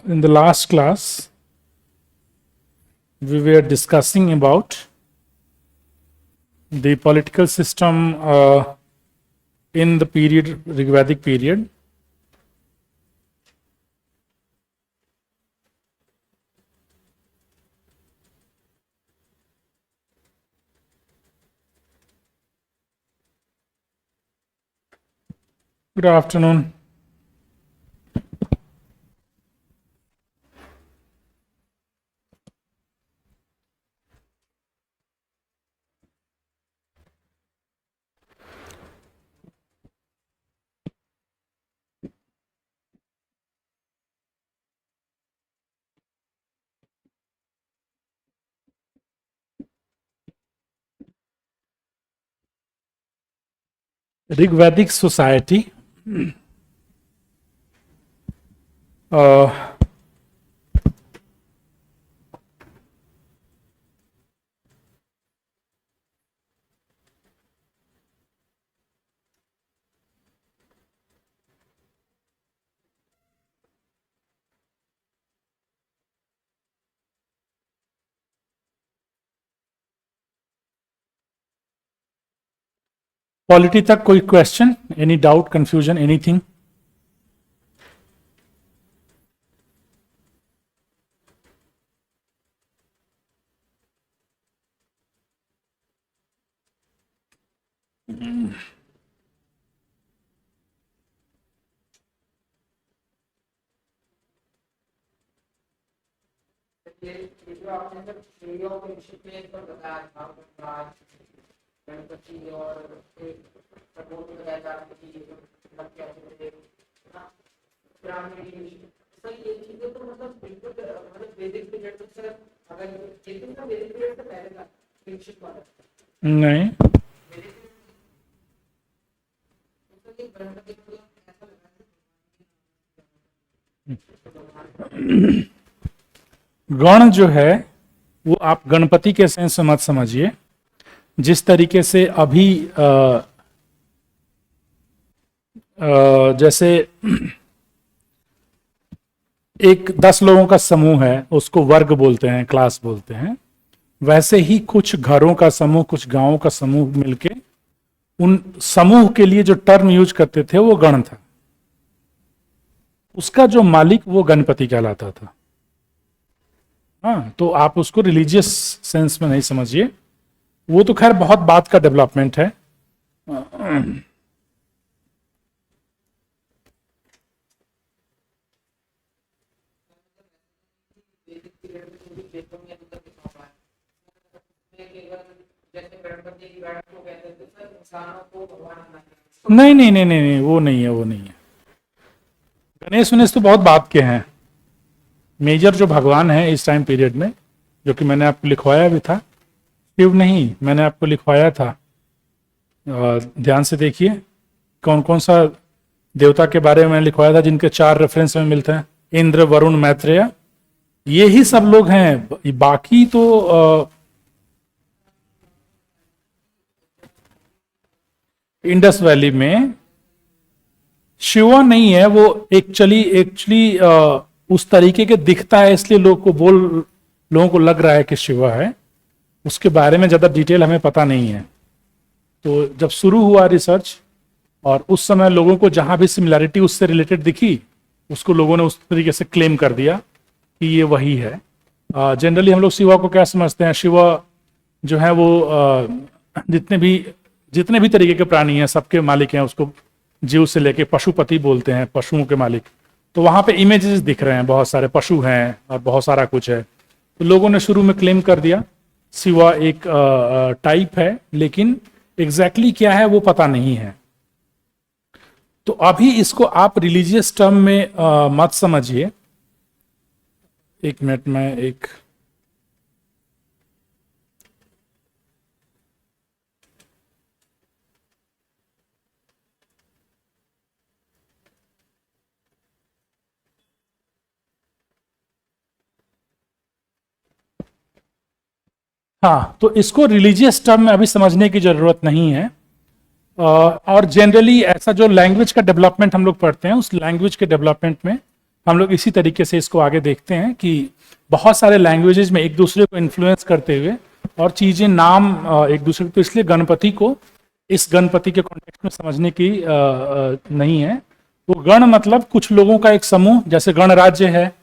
In the last class, we were discussing about the political system in the period, Rigvedic period. Good afternoon. Rigvedic society polity तक कोई question, any doubt, confusion, anything? ये जो आपने जब theory of इंशिपिएंट पर बताया था गणपति और सपोर्ट बताया था कि मतलब क्या होते हैं ना ग्रामीण सर ये चीजें तो मतलब बिल्कुल मतलब वैदिक पीरियड तो सर अगर लेकिन ना वैदिक पीरियड से पहले का इंशिप वाला नहीं, गणपति को ऐसा गण जो है वो आप गणपति के सेंस में मत समझिए। जिस तरीके से अभी जैसे एक 10 लोगों का समूह है, उसको वर्ग बोलते हैं, क्लास बोलते हैं। वैसे ही कुछ घरों का समूह, कुछ गांवों का समूह मिलके उन समूह के लिए जो टर्म यूज करते थे वो गण था। उसका जो मालिक वो गणपति कहलाता था। हाँ, तो आप उसको रिलीजियस सेंस में नहीं समझिए, वो तो खैर बहुत बात का डेवलपमेंट है। नहीं नहीं नहीं नहीं नहीं, वो नहीं है, वो नहीं है। गणेश वनेश तो बहुत बात के हैं। मेजर जो भगवान है इस टाइम पीरियड में, जो कि मैंने आपको लिखवाया भी था, शिव नहीं, मैंने आपको लिखवाया था, ध्यान से देखिए कौन कौन सा देवता के बारे में मैंने लिखवाया था, जिनके 4 रेफरेंस में मिलते हैं। इंद्र, वरुण, मैत्रेय, ये ही सब लोग हैं। बाकी तो इंडस वैली में शिवा नहीं है, वो एक्चुअली उस तरीके के दिखता है, इसलिए लोगों को लग रहा है कि शिवा है। उसके बारे में ज़्यादा डिटेल हमें पता नहीं है। तो जब शुरू हुआ रिसर्च और उस समय लोगों को जहां भी सिमिलैरिटी उससे रिलेटेड दिखी, उसको लोगों ने उस तरीके से क्लेम कर दिया कि ये वही है। जनरली हम लोग शिवा को क्या समझते हैं? शिवा जो है वो जितने भी तरीके के प्राणी हैं सबके मालिक हैं। उसको जीव से लेके पशुपति बोलते हैं, पशुओं के मालिक। तो वहां पे इमेजेस दिख रहे हैं, बहुत सारे पशु हैं और बहुत सारा कुछ है। तो लोगों ने शुरू में क्लेम कर दिया शिवा एक टाइप है, लेकिन एग्जैक्टली क्या है वो पता नहीं है। तो अभी इसको आप रिलीजियस टर्म में मत समझिए। एक मिनट में एक हाँ, तो इसको रिलीजियस टर्म में अभी समझने की जरूरत नहीं है। और जनरली ऐसा जो लैंग्वेज का डेवलपमेंट हम लोग पढ़ते हैं, उस लैंग्वेज के डेवलपमेंट में हम लोग इसी तरीके से इसको आगे देखते हैं कि बहुत सारे लैंग्वेजेस में एक दूसरे को इन्फ्लुएंस करते हुए और चीजें नाम एक दूसरे को, तो इसलिए गणपति को इस गणपति के कॉन्टेक्स्ट में समझने की नहीं है। तो गण मतलब कुछ लोगों का एक समूह, जैसे गणराज्य है,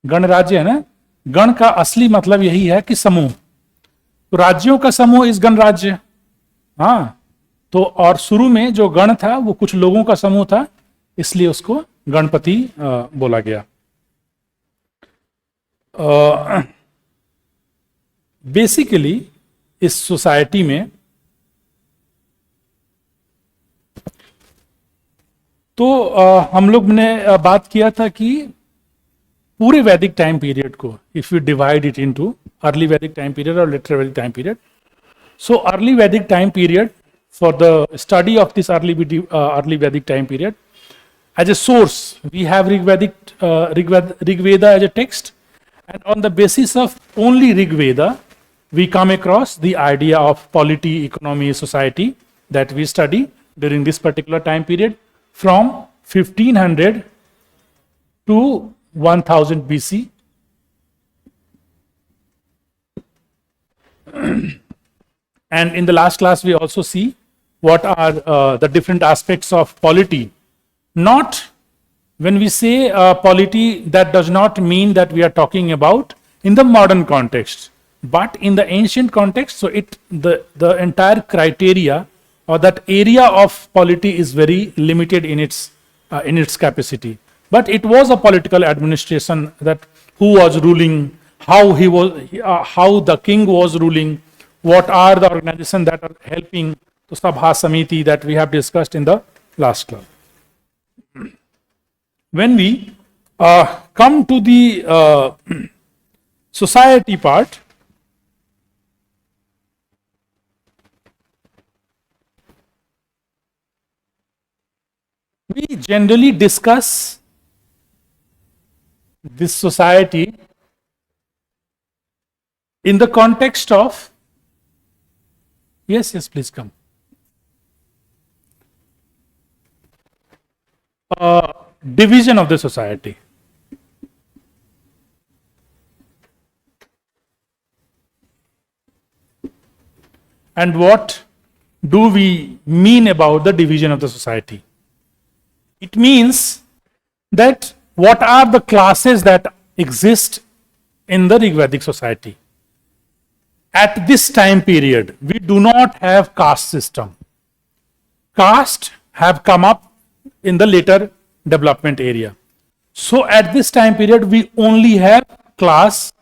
गणराज्य है ना, गण का असली मतलब यही है कि समूह, तो राज्यों का समूह इस गणराज्य। हाँ, तो और शुरू में जो गण था वो कुछ लोगों का समूह था, इसलिए उसको गणपति बोला गया। बेसिकली इस सोसाइटी में तो हम लोग ने बात किया था कि पूरे वैदिक टाइम पीरियड को if you divide it into early वैदिक टाइम पीरियड और लेटर वैदिक टाइम पीरियड, सो अर्ली वैदिक time period, for the study of this early Vedic time period, as a source we have Rig Veda as a text, and on the basis of only Rig Veda we come across the idea of polity, economy, society that we study during this particular time period from 1500 to 1000 BC. And in the last class we also see what are the different aspects of polity. Not when we say polity, that does not mean that we are talking about in the modern context, but in the ancient context. So the entire criteria or that area of polity is very limited in its capacity. But it was a political administration, that who was ruling, how the king was ruling, what are the organizations that are helping, the Sabha Samiti that we have discussed in the last class. When we come to the society part, we generally discuss this society in the context of, yes, please come. Division of the society. And what do we mean about the division of the society? It means that what are the classes that exist in the Rigvedic society? At this time period, we do not have caste system. Caste have come up in the later development area. So at this time period, we only have class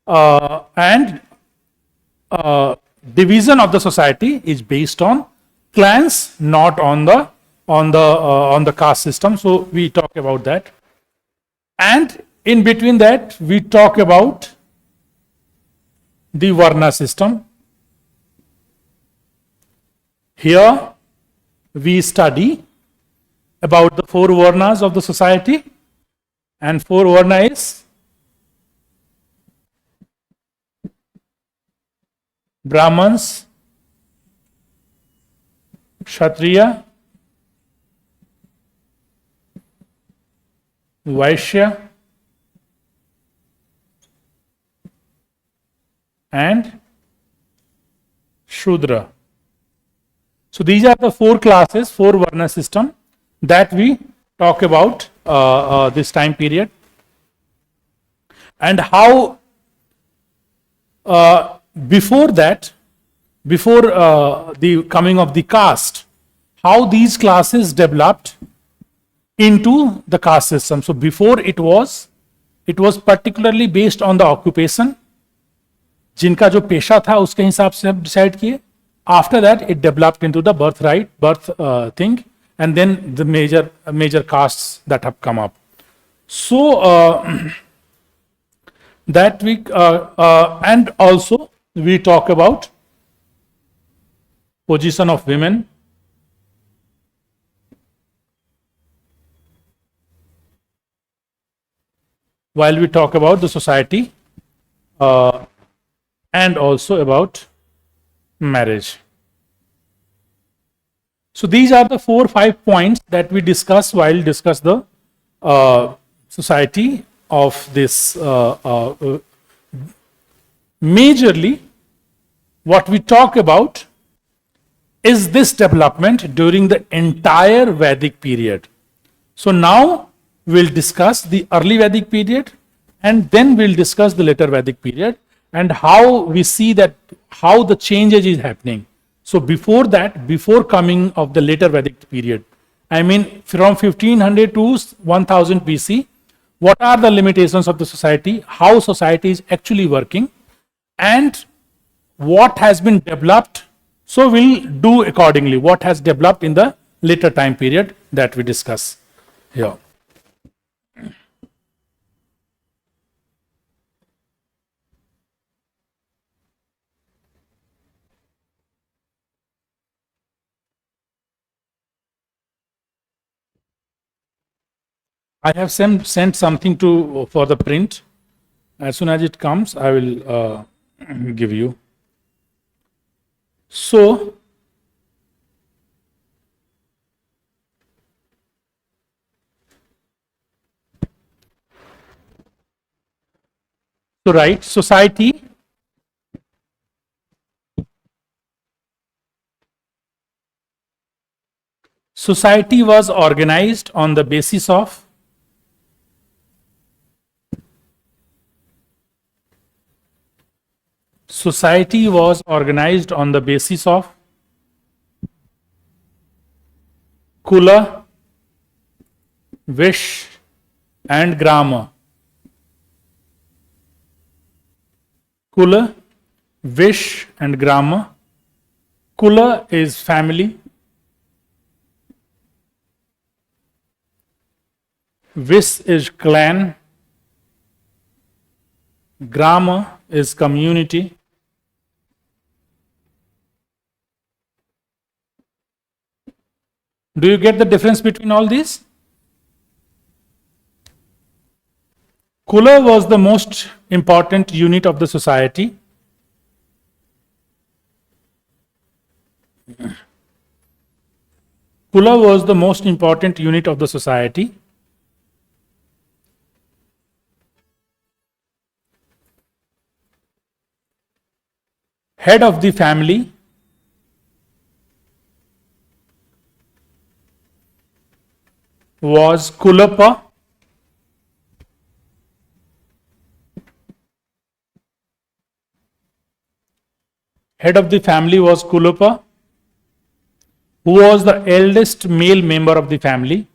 and division of the society is based on clans, not on the caste system. So we talk about that, and in between that we talk about the Varna system. Here we study about the four Varnas of the society, and four Varna is Brahmans, Kshatriya, Vaishya, and Shudra. So these are the four classes, four Varna system that we talk about this time period, and how before that, before the coming of the caste, how these classes developed into the caste system. So before it was particularly based on the occupation, जिनका जो पेशा था उसके हिसाब से हम decide किए. After that it developed into the birth thing, and then the major castes that have come up. So that we and also we talk about position of women, while we talk about the society and also about marriage. So these are the 4-5 points that we discuss while discuss the society of this majorly what we talk about is this development during the entire Vedic period. So now we'll discuss the early Vedic period and then we'll discuss the later Vedic period and how we see that how the changes is happening. So before that, before coming of the later Vedic period, I mean from 1500 to 1000 BC, what are the limitations of the society, how society is actually working, and what has been developed. So we'll do accordingly what has developed in the later time period that we discuss here. I have sent something to for the print. As soon as it comes, I will give you. So right, society was organized on the basis of Kula, Vish, and Grama. Kula, Vish, and Grama. Kula is family. Vish is clan. Grama is community. Do you get the difference between all these? Kula was the most important unit of the society. Kula was the most important unit of the society. Head of the family was Kulapa. Head of the family was Kulapa, who was the eldest male member of the family.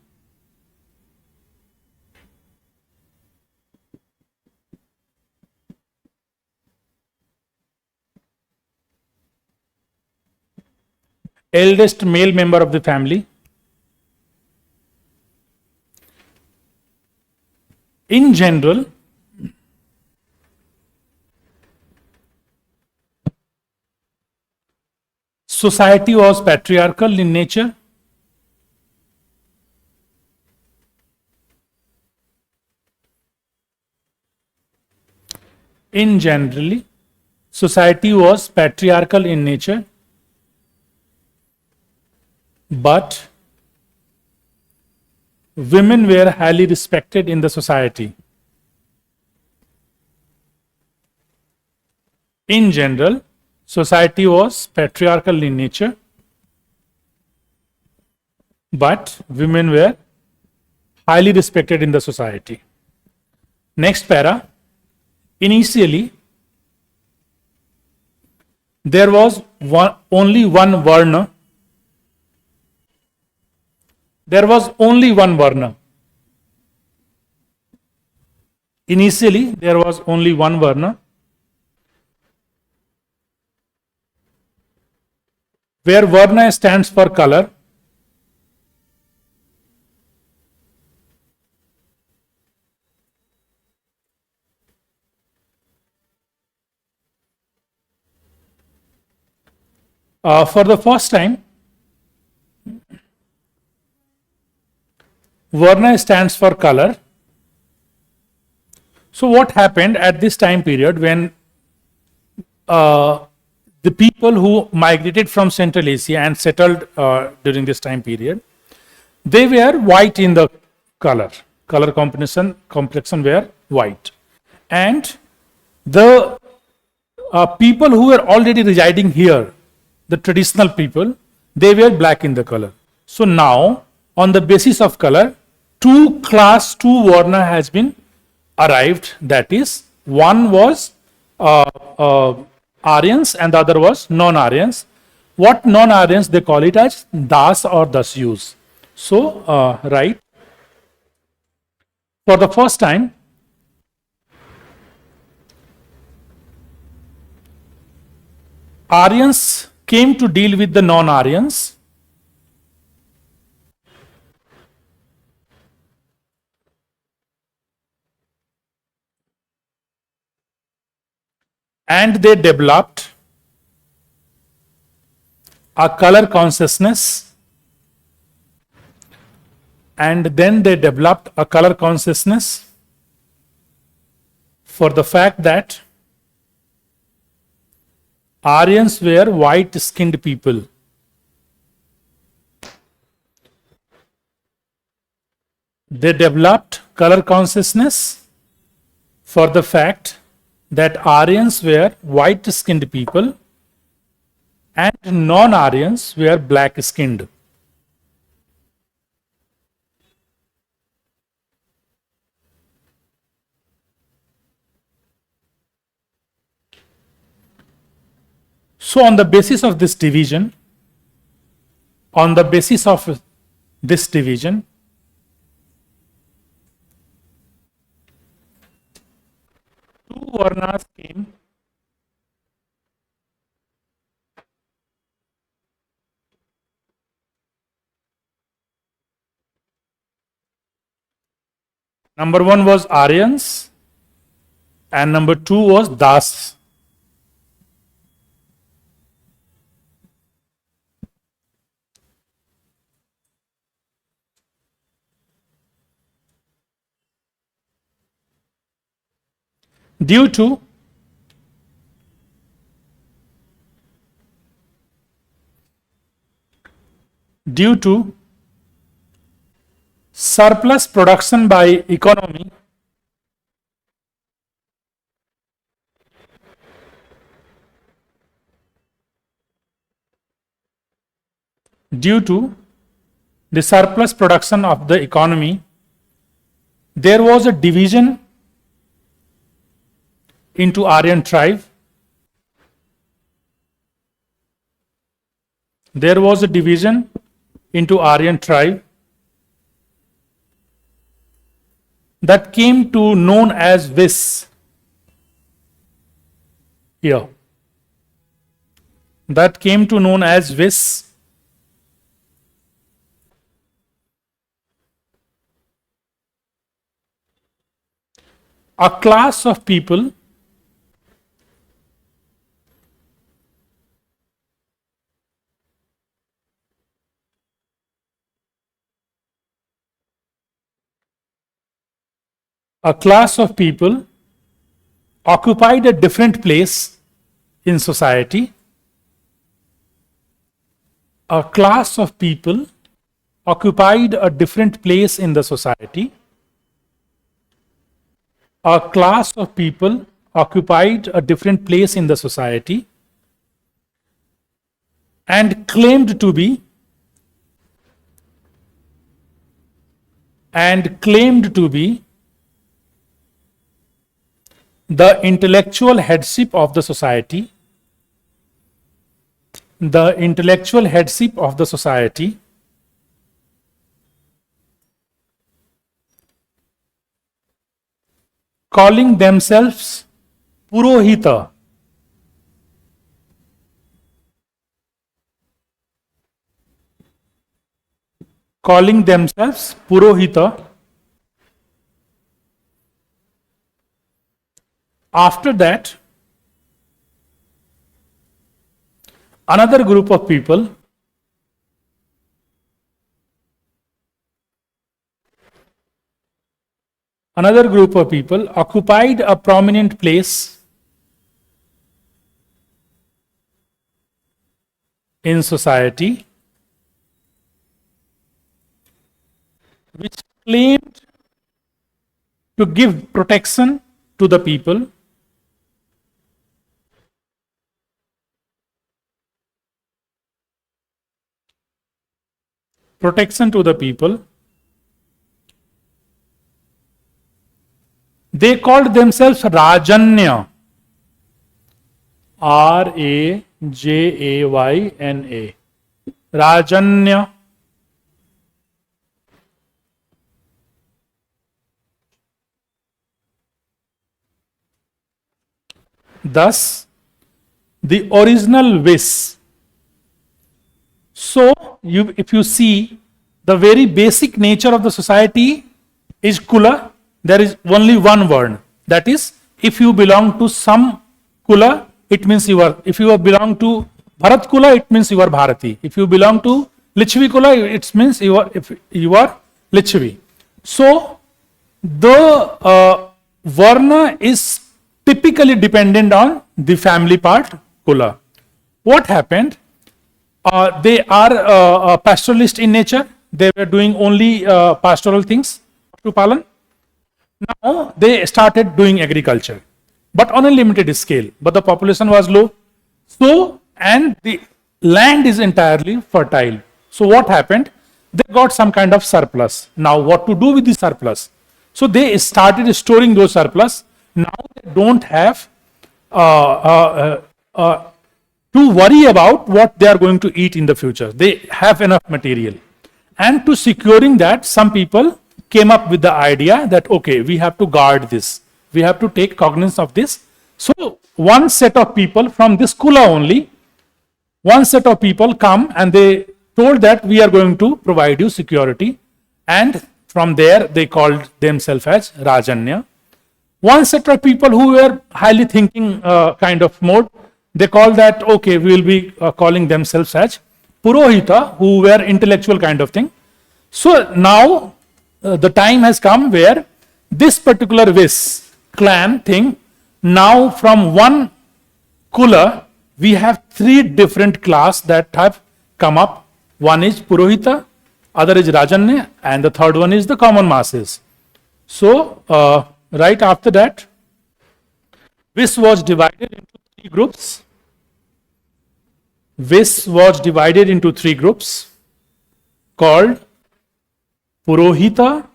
Eldest male member of the family. In general, society was patriarchal in nature. In generally, society was patriarchal in nature, but women were highly respected in the society. In general, society was patriarchal in nature, but women were highly respected in the society. Next para. Initially, there was only one Varna. There was only one Varna. Initially, there was only one Varna, where Varna stands for color. For the first time, Varna stands for color. So what happened at this time period when the people who migrated from Central Asia and settled during this time period, they were white in the color. color complexion were white. And the people who were already residing here, the traditional people, they were black in the color. So now, on the basis of color, class 2 Varna has been arrived. That is, one was Aryans and the other was non-Aryans. What non-Aryans? They call it as Das or Dasyus. So, right. For the first time, Aryans came to deal with the non-Aryans. And they developed a color consciousness, and then they developed a color consciousness for the fact that Aryans were white skinned people. They developed color consciousness for the fact that Aryans were white skinned people and non-Aryans were black skinned. So on the basis of this division, two Varnas came. Number one was Aryans and number two was Das. Due to surplus production by economy, due to the surplus production of the economy, there was a division into Aryan tribe. There was a division into Aryan tribe that came to known as Vis. Here. That came to known as Vis. A class of people occupied a different place in society. A class of people occupied a different place in the society. A class of people occupied a different place in the society and claimed to be the intellectual headship of the society, calling themselves Purohita. After that, another group of people occupied a prominent place in society, which claimed to give protection to the people. Protection to the people. They called themselves Rajanya. Rajayna. Rajanya. Thus, the original wish. So, if you see, the very basic nature of the society is Kula. There is only one word. That is, if you belong to some Kula, it means you are. If you belong to Bharat Kula, it means you are Bharati. If you belong to Lichvi Kula, it means you are Lichvi. So, the Varna is typically dependent on the family part, Kula. What happened? They are pastoralist in nature. They were doing only pastoral things to Palan. Now they started doing agriculture, but on a limited scale. But the population was low. So, and the land is entirely fertile. So what happened? They got some kind of surplus. Now what to do with the surplus? So they started storing those surplus. Now they don't have to worry about what they are going to eat in the future. They have enough material. And to securing that, some people came up with the idea that, okay, we have to guard this. We have to take cognizance of this. So one set of people from this Kula only, one set of people come and they told that we are going to provide you security. And from there, they called themselves as Rajanya. One set of people who were highly thinking kind of mode, they call that, okay, we will be calling themselves as Purohita, who were intellectual kind of thing. So now the time has come where this particular Vis clan thing, now from one Kula, we have three different class that have come up. One is Purohita, other is Rajanya, and the third one is the common masses. So, right after that, Vis was divided into three groups. Vis was divided into three groups called Purohita,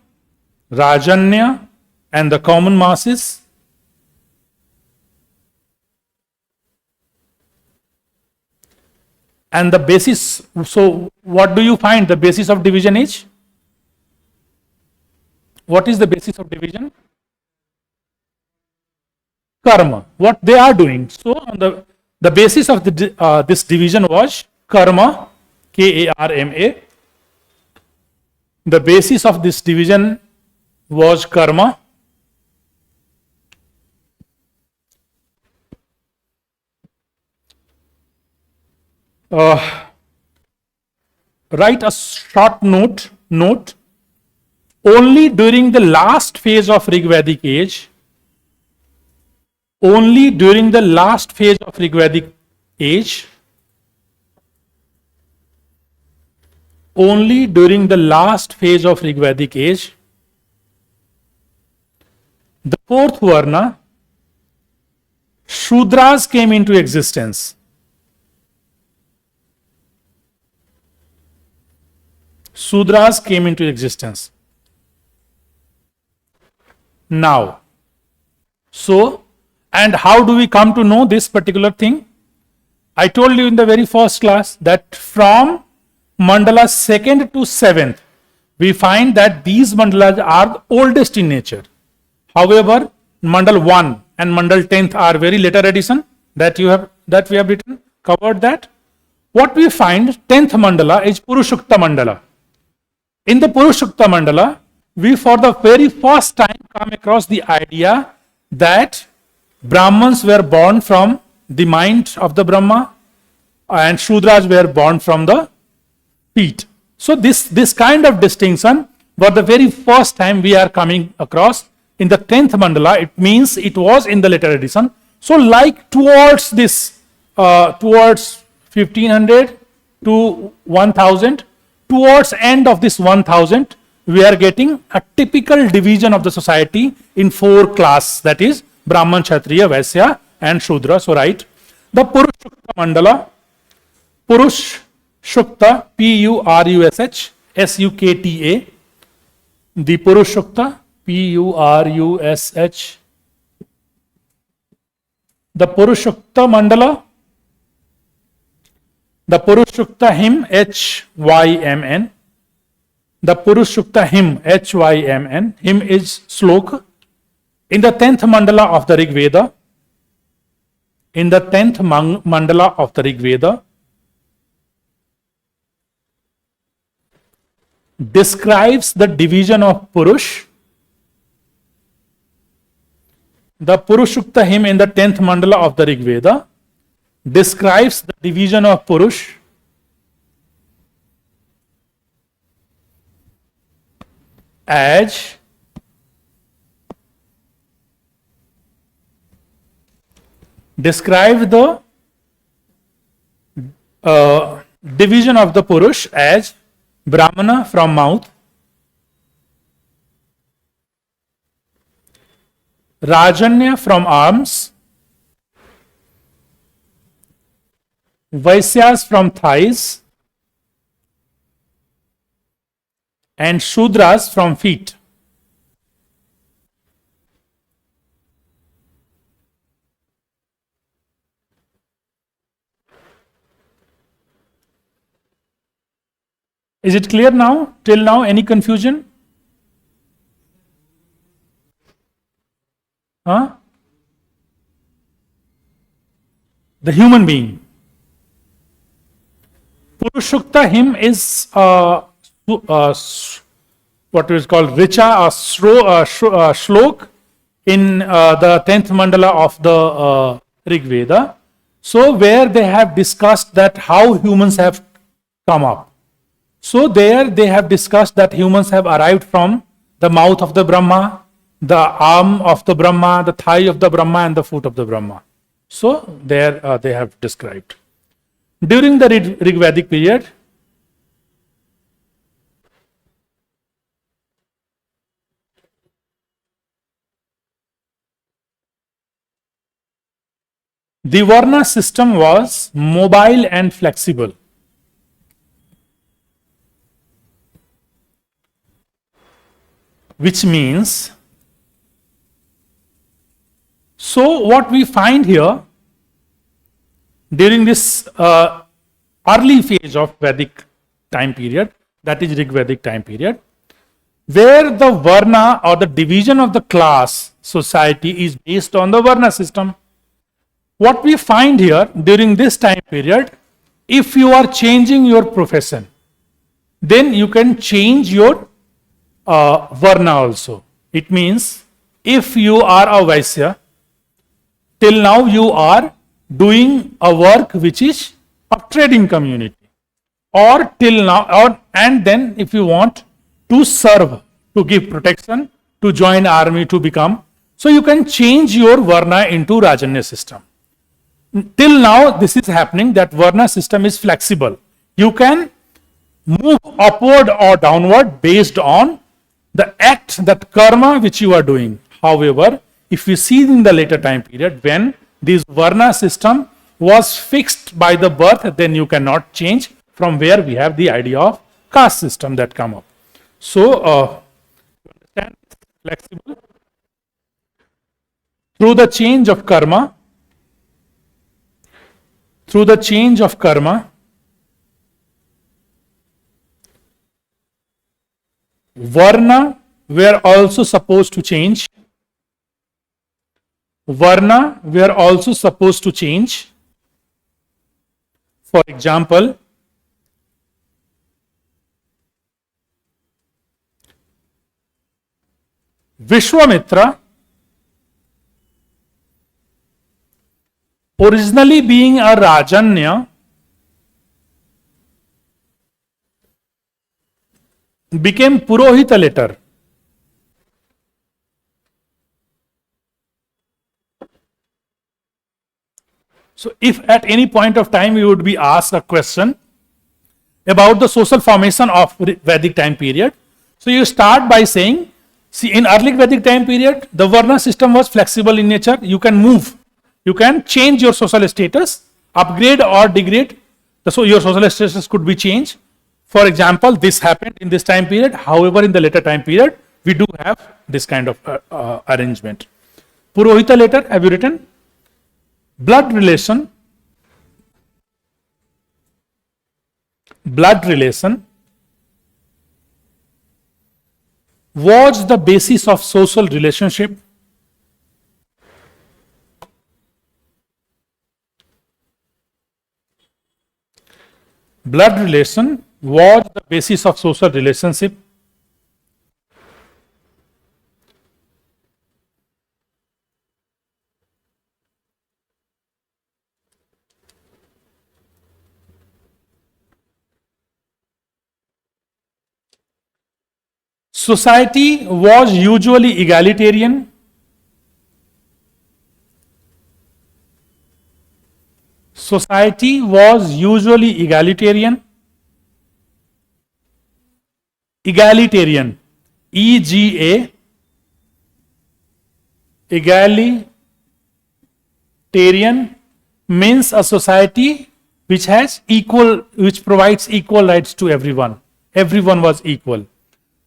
Rajanya, and the common masses. And the basis, so what do you find the basis of division is? What is the basis of division? Karma, what they are doing. So on the basis of this division was karma, Karma. The basis of this division was karma. Write a short note. Only during the last phase of Rigvedic age, only during the last phase of Rigvedic age, only during the last phase of Rigvedic age, the fourth Varna, Shudras came into existence. Sudras came into existence. Now, so, and how do we come to know this particular thing? I told you in the very first class that from mandala 2nd to 7th, we find that these mandalas are the oldest in nature. However, mandal 1 and mandal 10th are very later addition that we have written, covered that. What we find, 10th mandala is Purushukta mandala. In the Purushukta mandala, we for the very first time come across the idea that Brahmins were born from the mind of the Brahma and Shudras were born from the feet. So this kind of distinction for the very first time we are coming across in the 10th mandala. It means it was in the later edition. So like towards this, towards 1500 to 1000, towards end of this 1000, we are getting a typical division of the society in 4 classes, that is Brahman, Kshatriya, Vaisya and Shudra. So write the Purush Shukta Mandala, Purush Shukta, Purush Sukta, the Purush Shukta, Purush, the Purush Shukta Mandala, the Purush Shukta Hymn, Hymn, the Purush Shukta Hymn, Hymn. Hymn is slok. In the 10th mandala of the Rig Veda, in the 10th mandala of the Rig Veda, describes the division of Purush. The Purush Shukta Hymn in the 10th mandala of the Rig Veda describes the division of Purush as describe the division of the Purush as Brahmana from mouth, Rajanya from arms, Vaisyas from thighs, and Shudras from feet. Is it clear now? Till now, any confusion? Huh? The human being. Purushukta hymn is what is called Richa or Shlok in the 10th mandala of the Rig Veda. So, where they have discussed that how humans have come up. So, there they have discussed that humans have arrived from the mouth of the Brahma, the arm of the Brahma, the thigh of the Brahma, and the foot of the Brahma. So, there they have described. During the Rig Vedic period, the Varna system was mobile and flexible. Which means, so what we find here during this early phase of Vedic time period, that is Rig Vedic time period, where the Varna or the division of the class society is based on the Varna system. What we find here during this time period, if you are changing your profession, then you can change your Varna also. It means if you are a Vaisya, till now you are doing a work which is of trading community, or till now, and then if you want to serve, to give protection, to join army, to become, so you can change your Varna into Rajanya system. Till now this is happening, that Varna system is flexible. You can move upward or downward based on the act, that karma which you are doing. However, if we see in the later time period, when this Varna system was fixed by the birth, then you cannot change, from where we have the idea of caste system that come up. So, understand, flexible. Through the change of karma, Varna were also supposed to change. Varna were also supposed to change. For example, Vishwamitra, originally being a Rajanya, became Purohita later. So, if at any point of time you would be asked a question about the social formation of Vedic time period, So you start by saying, see, in early Vedic time period, the Varna system was flexible in nature. You can move, you can change your social status, upgrade or degrade. So your social status could be changed. For example, this happened in this time period. However, in the later time period, we do have this kind of arrangement. Purohita letter, have you written? Blood relation. Blood relation was the basis of social relationship. Blood relation was the basis of social relationship. Society was usually egalitarian. Society was usually egalitarian. Egalitarian. EGA. Egalitarian means a society which has equal, which provides equal rights to everyone. Everyone was equal.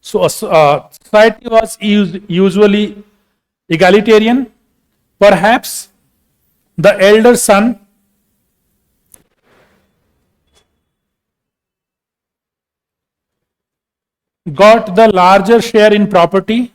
So society was usually egalitarian. Perhaps the elder son got the larger share in property.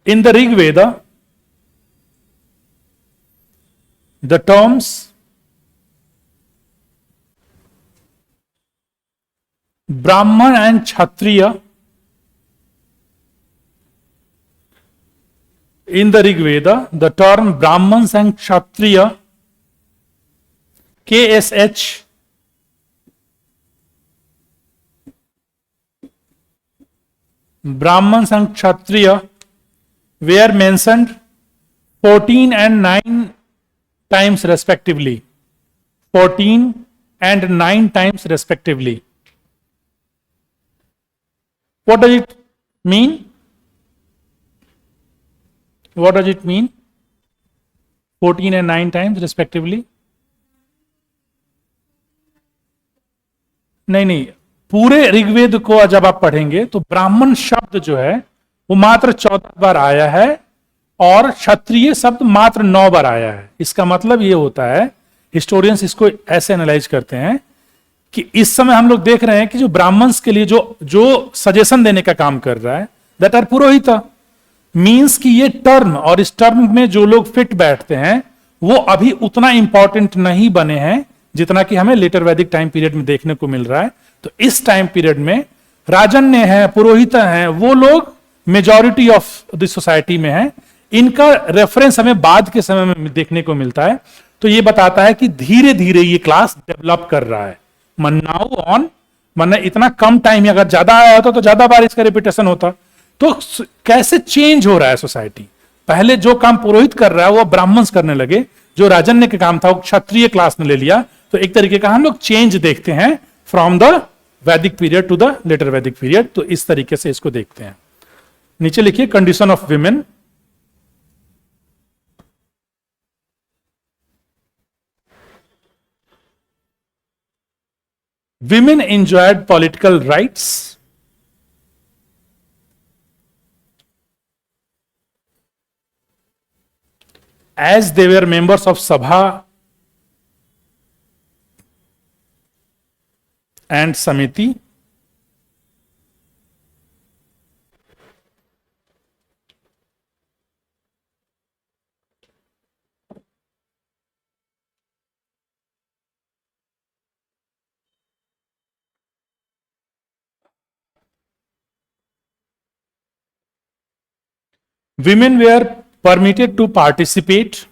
In the Rig Veda, the terms Brahman and Kshatriya, in the Rig Veda, the term Brahmans and Kshatriya, KSH, Brahmans and Kshatriya were mentioned 14 and 9 times respectively. 14 and 9 times respectively. What does it mean? What does it mean? 14 and 9 times respectively? नहीं, पूरे ऋग्वेद को जब आप पढ़ेंगे तो ब्राह्मण शब्द जो है वो मात्र 14 बार आया है और क्षत्रिय शब्द मात्र 9 बार आया है. इसका मतलब ये होता है, हिस्टोरियंस इसको ऐसे एनालाइज करते हैं कि इस समय हम लोग देख रहे हैं कि जो ब्राह्मण्स के लिए जो सजेशन देने का काम कर रहा है, दैट आर पुरोहिता, मीन्स कि ये टर्म और इस टर्म में जो लोग फिट बैठते हैं वो अभी उतना इंपॉर्टेंट नहीं बने हैं जितना कि हमें लेटर वैदिक टाइम पीरियड में देखने को मिल रहा है. तो इस टाइम पीरियड में राजन्य है, पुरोहित हैं, वो लोग मेजॉरिटी ऑफ द सोसाइटी में है. इनका रेफरेंस हमें बाद के समय में देखने को मिलता है. तो ये बताता है कि धीरे धीरे ये क्लास डेवलप कर रहा है. नाउ ऑन, माने इतना कम टाइम में अगर ज्यादा आया होता तो ज्यादा बार इसका रिपीटेशन होता. तो कैसे चेंज हो रहा है सोसाइटी. पहले जो काम पुरोहित कर रहा है वो ब्राह्मण्स करने लगे, जो राजन्य के काम था वो क्षत्रिय क्लास ने ले लिया. तो एक तरीके का हम लोग चेंज देखते हैं फ्रॉम द वैदिक पीरियड टू द लेटर वैदिक पीरियड. तो इस तरीके से इसको देखते हैं. नीचे लिखिए condition of women. Women enjoyed political rights. As they were members of Sabha and Samiti. Women were permitted to participate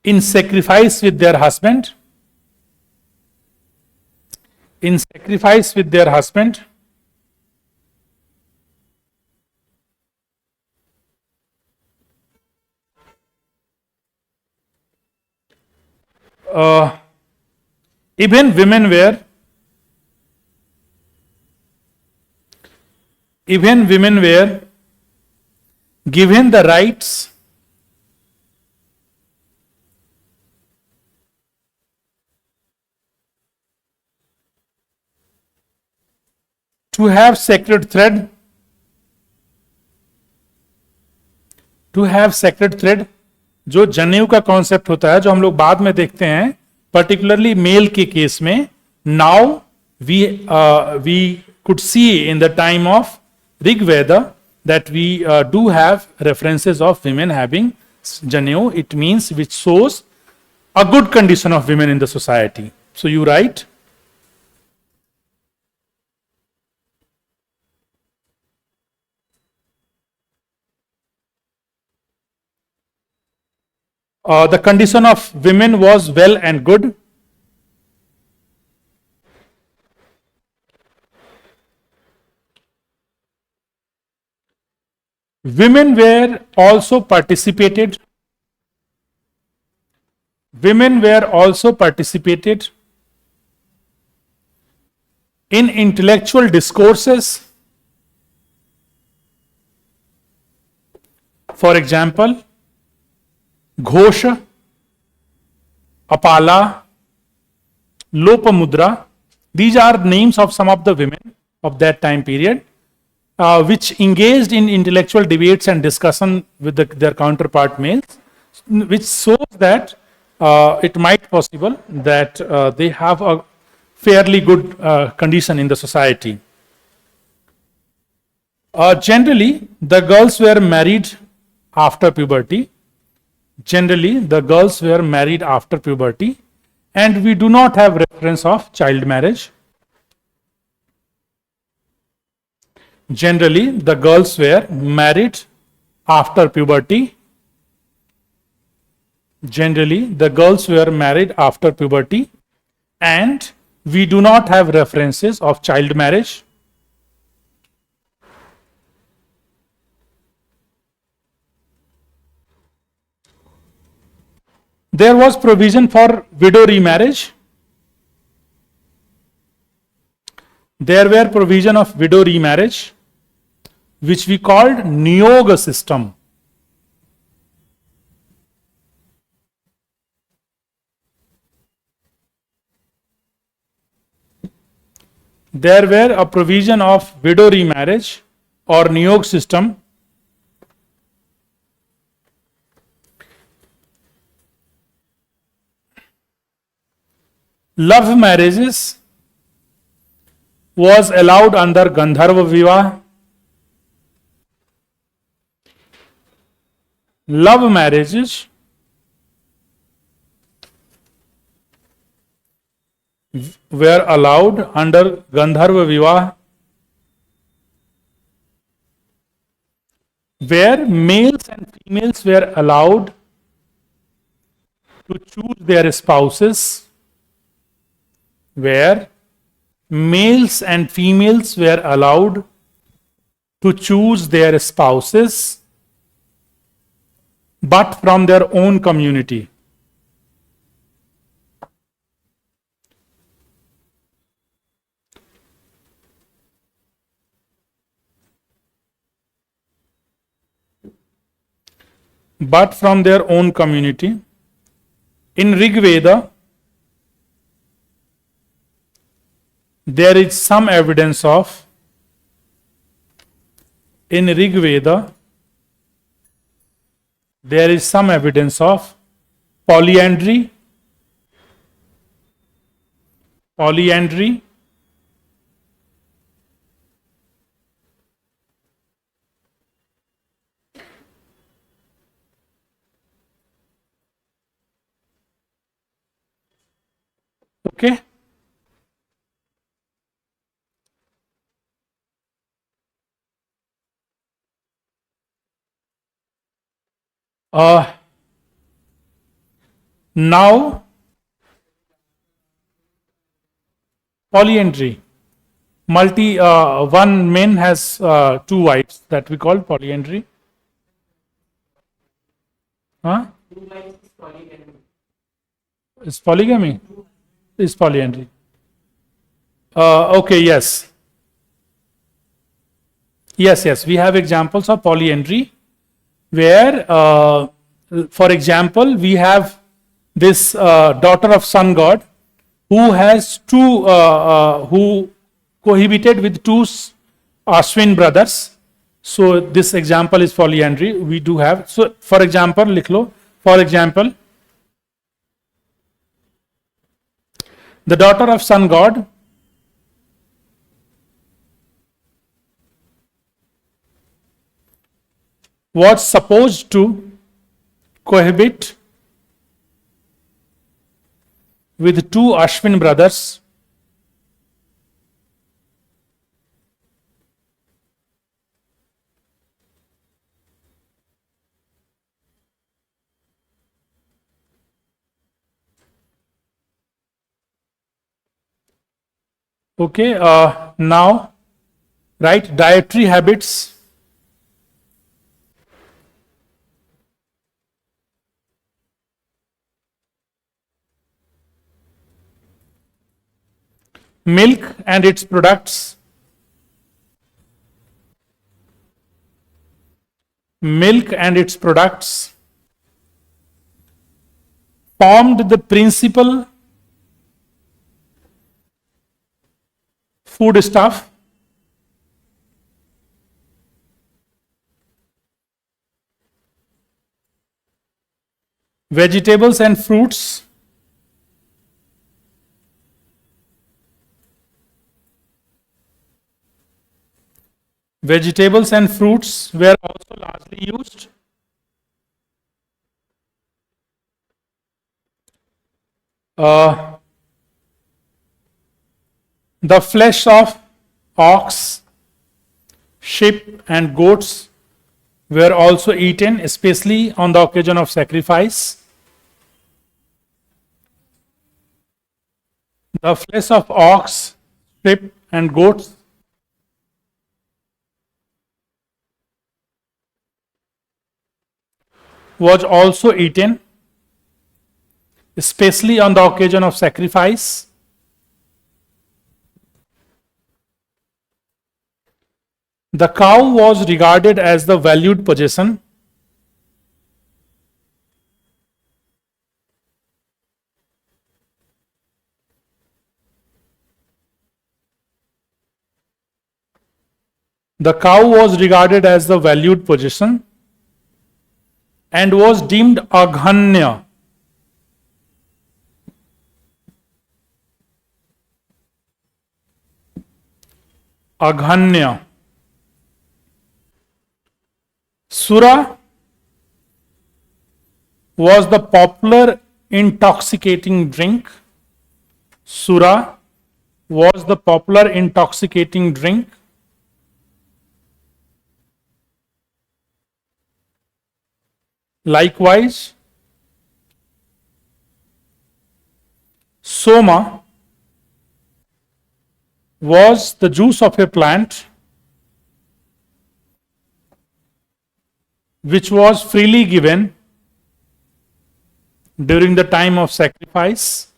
in sacrifice with their husband. in sacrifice with their husband. Uh, even women were given the rights to have sacred thread, जो जनेऊ का concept होता है, जो हम लोग बाद में देखते हैं, पर्टिकुलरली मेल के केस में. Now we could see in the time of Rig Veda that we do have references of women having janeu. It means which shows a good condition of women in the society. So you write, the condition of women was well and good. Women were also participated in intellectual discourses. For example, Ghosh, Apala, Lopamudra. These are names of some of the women of that time period, which engaged in intellectual debates and discussion with their counterpart males, which shows that it might possible that they have a fairly good condition in the society. Generally, the girls were married after puberty. And we do not have reference of child marriage. Generally, the girls were married after puberty. And we do not have references of child marriage. There was provision for widow remarriage. There were provision of widow remarriage, which we called Niyoga system. There were a provision of widow remarriage or Niyog system. Love marriages was allowed under Gandharva Vivah. Love marriages were allowed under Gandharva Vivah, where males and females were allowed to choose their spouses, but from their own community. In Rig Veda, there is some evidence of polyandry. Okay. Now Polyandry. One man has two wives, that we call polyandry. Huh? Two wives is polygamy. Is polygamy? Is polyandry. Okay, yes. Yes, we have examples of polyandry where, for example, we have this daughter of sun god who has who cohabited with two Ashwin brothers. So this example is polyandry. We do have. So for example, लिख लो. For example, the daughter of sun god was supposed to cohabit with two Ashwin brothers. Okay, now, right, dietary habits. Milk and its products. Milk and its products formed the principal foodstuff vegetables and fruits were also largely used. The flesh of ox, sheep, and goats were also eaten, especially on the occasion of sacrifice. The flesh of ox, sheep, and goats was also eaten, especially on the occasion of sacrifice. The cow was regarded as the valued possession. The cow was regarded as the valued possession and was deemed aghanya. Aghanya. Sura was the popular intoxicating drink. Sura was the popular intoxicating drink. Likewise, soma was the juice of a plant which was freely given during the time of sacrifice.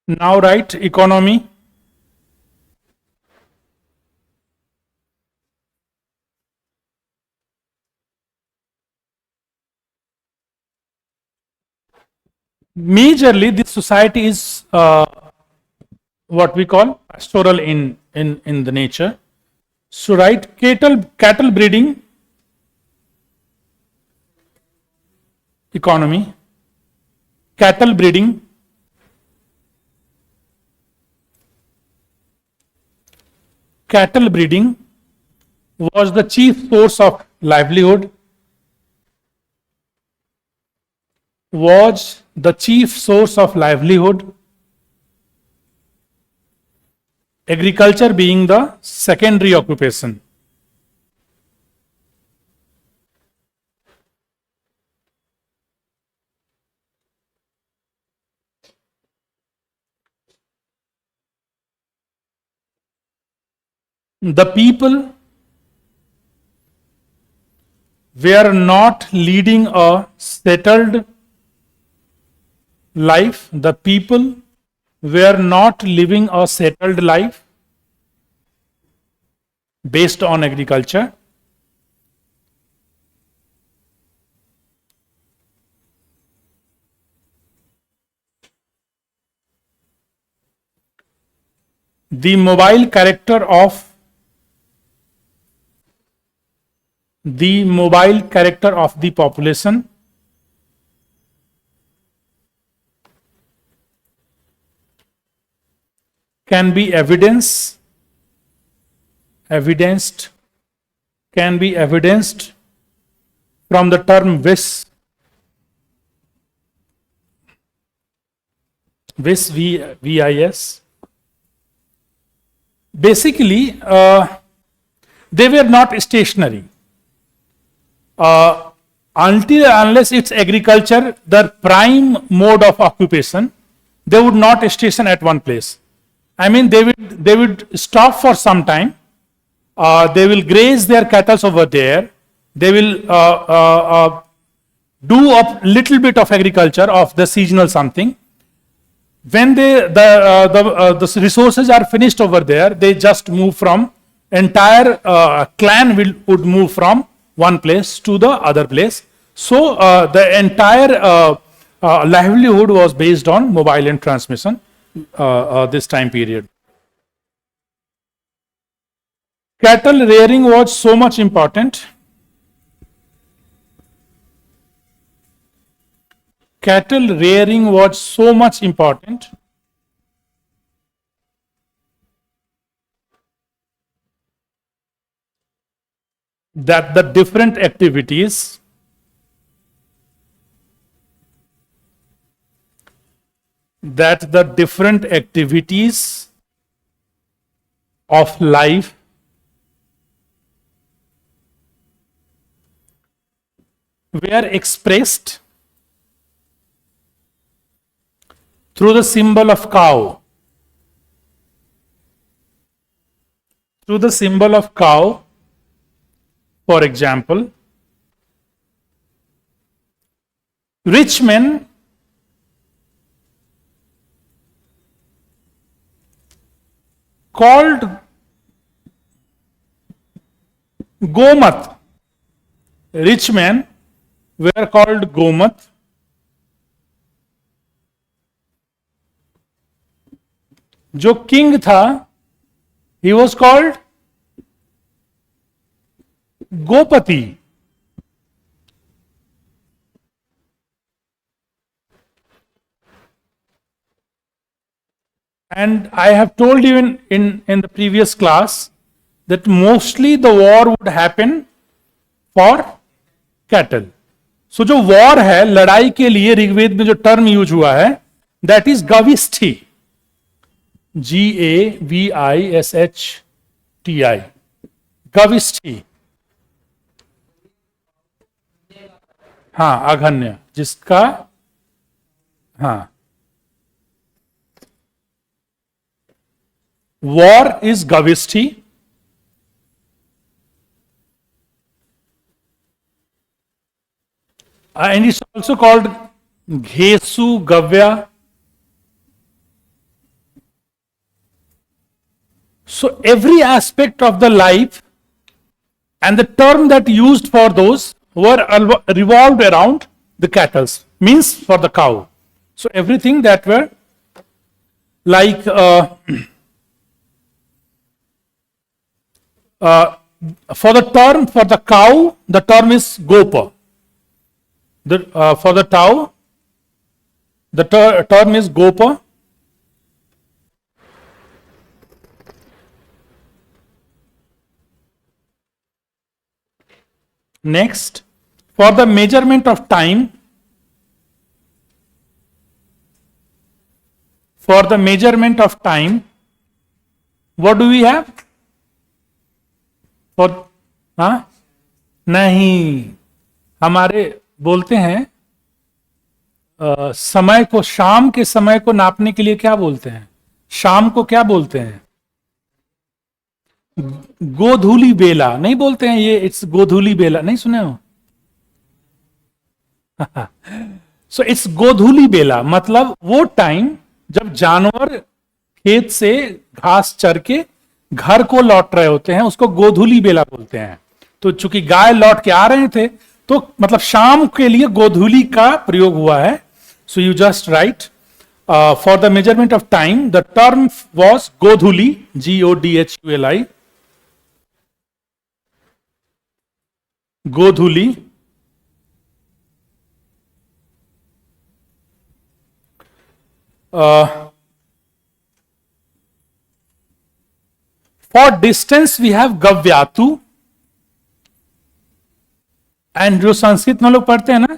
Now write economy. Majorly, this society is what we call pastoral in the nature. So write cattle breeding economy. Cattle breeding. Cattle breeding was the chief source of livelihood. agriculture being the secondary occupation. The people were not leading a settled life. The people were not living a settled life based on agriculture. The mobile character of the population can be evidenced from the term vis, vis. Basically, they were not stationary. Until unless it's agriculture, the prime mode of occupation, they would not station at one place. I mean, they would stop for some time. They will graze their cattle over there. They will do a little bit of agriculture of the seasonal something. When the resources are finished over there, they just move from entire clan would move from one place to the other place. So the entire livelihood was based on mobile and transmission this time period. Cattle rearing was so much important. Cattle rearing was so much important that the different activities of life were expressed through the symbol of cow. Through the symbol of cow, for example, rich men called Gomat. Rich men were called Gomat. जो king था, he was called Gopati. And I have told you in the previous class that mostly the war would happen for cattle. So जो war है, लड़ाई के लिए ऋग्वेद में जो term use हुआ है, that is Gavishti. Gavishti. Gavishti. हाँ, अघन्य, जिसका, हाँ, war is Gavishti. And it's also called Ghesu Gavya. So every aspect of the life and the term that used for those were revolved around the cattle, means for the cow. So everything that were like for the term for the cow, the term is Gopa. For the cow, the term is Gopa. Next, for the measurement of time, what do we have for, हाँ नहीं, हमारे बोलते हैं समय को, शाम के समय को नापने के लिए क्या बोलते हैं? शाम को क्या बोलते हैं? गोधूली बेला नहीं बोलते हैं, ये इट्स गोधूली बेला, नहीं सुने हो? सो इट्स गोधूली बेला, मतलब वो टाइम जब जानवर खेत से घास चर के घर को लौट रहे होते हैं, उसको गोधूली बेला बोलते हैं। तो चूंकि गाय लौट के आ रहे थे, तो मतलब शाम के लिए गोधूली का प्रयोग हुआ है। So you just write for the measurement of time the term was गोधूली, GODHULI, गोधूली। फॉर डिस्टेंस वी हैव गव्यातु, एंड जो संस्कृत में लोग पढ़ते हैं ना,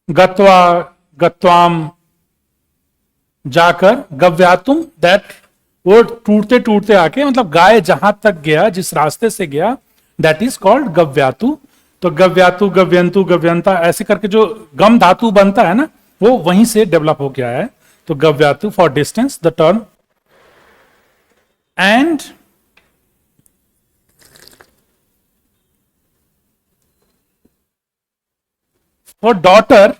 गत्वा, गत्वाम, जाकर, गव्यातुम, दैट वो टूटते टूटते आके, मतलब गाय जहां तक गया, जिस रास्ते से गया, दैट इज कॉल्ड गव्यातु। तो गव्यातु, गव्यंतु, गव्यंता, ऐसे करके जो गम धातु बनता है ना, वो वहीं से डेवलप हो गया है। तो गव्यातु for distance the term. And for daughter,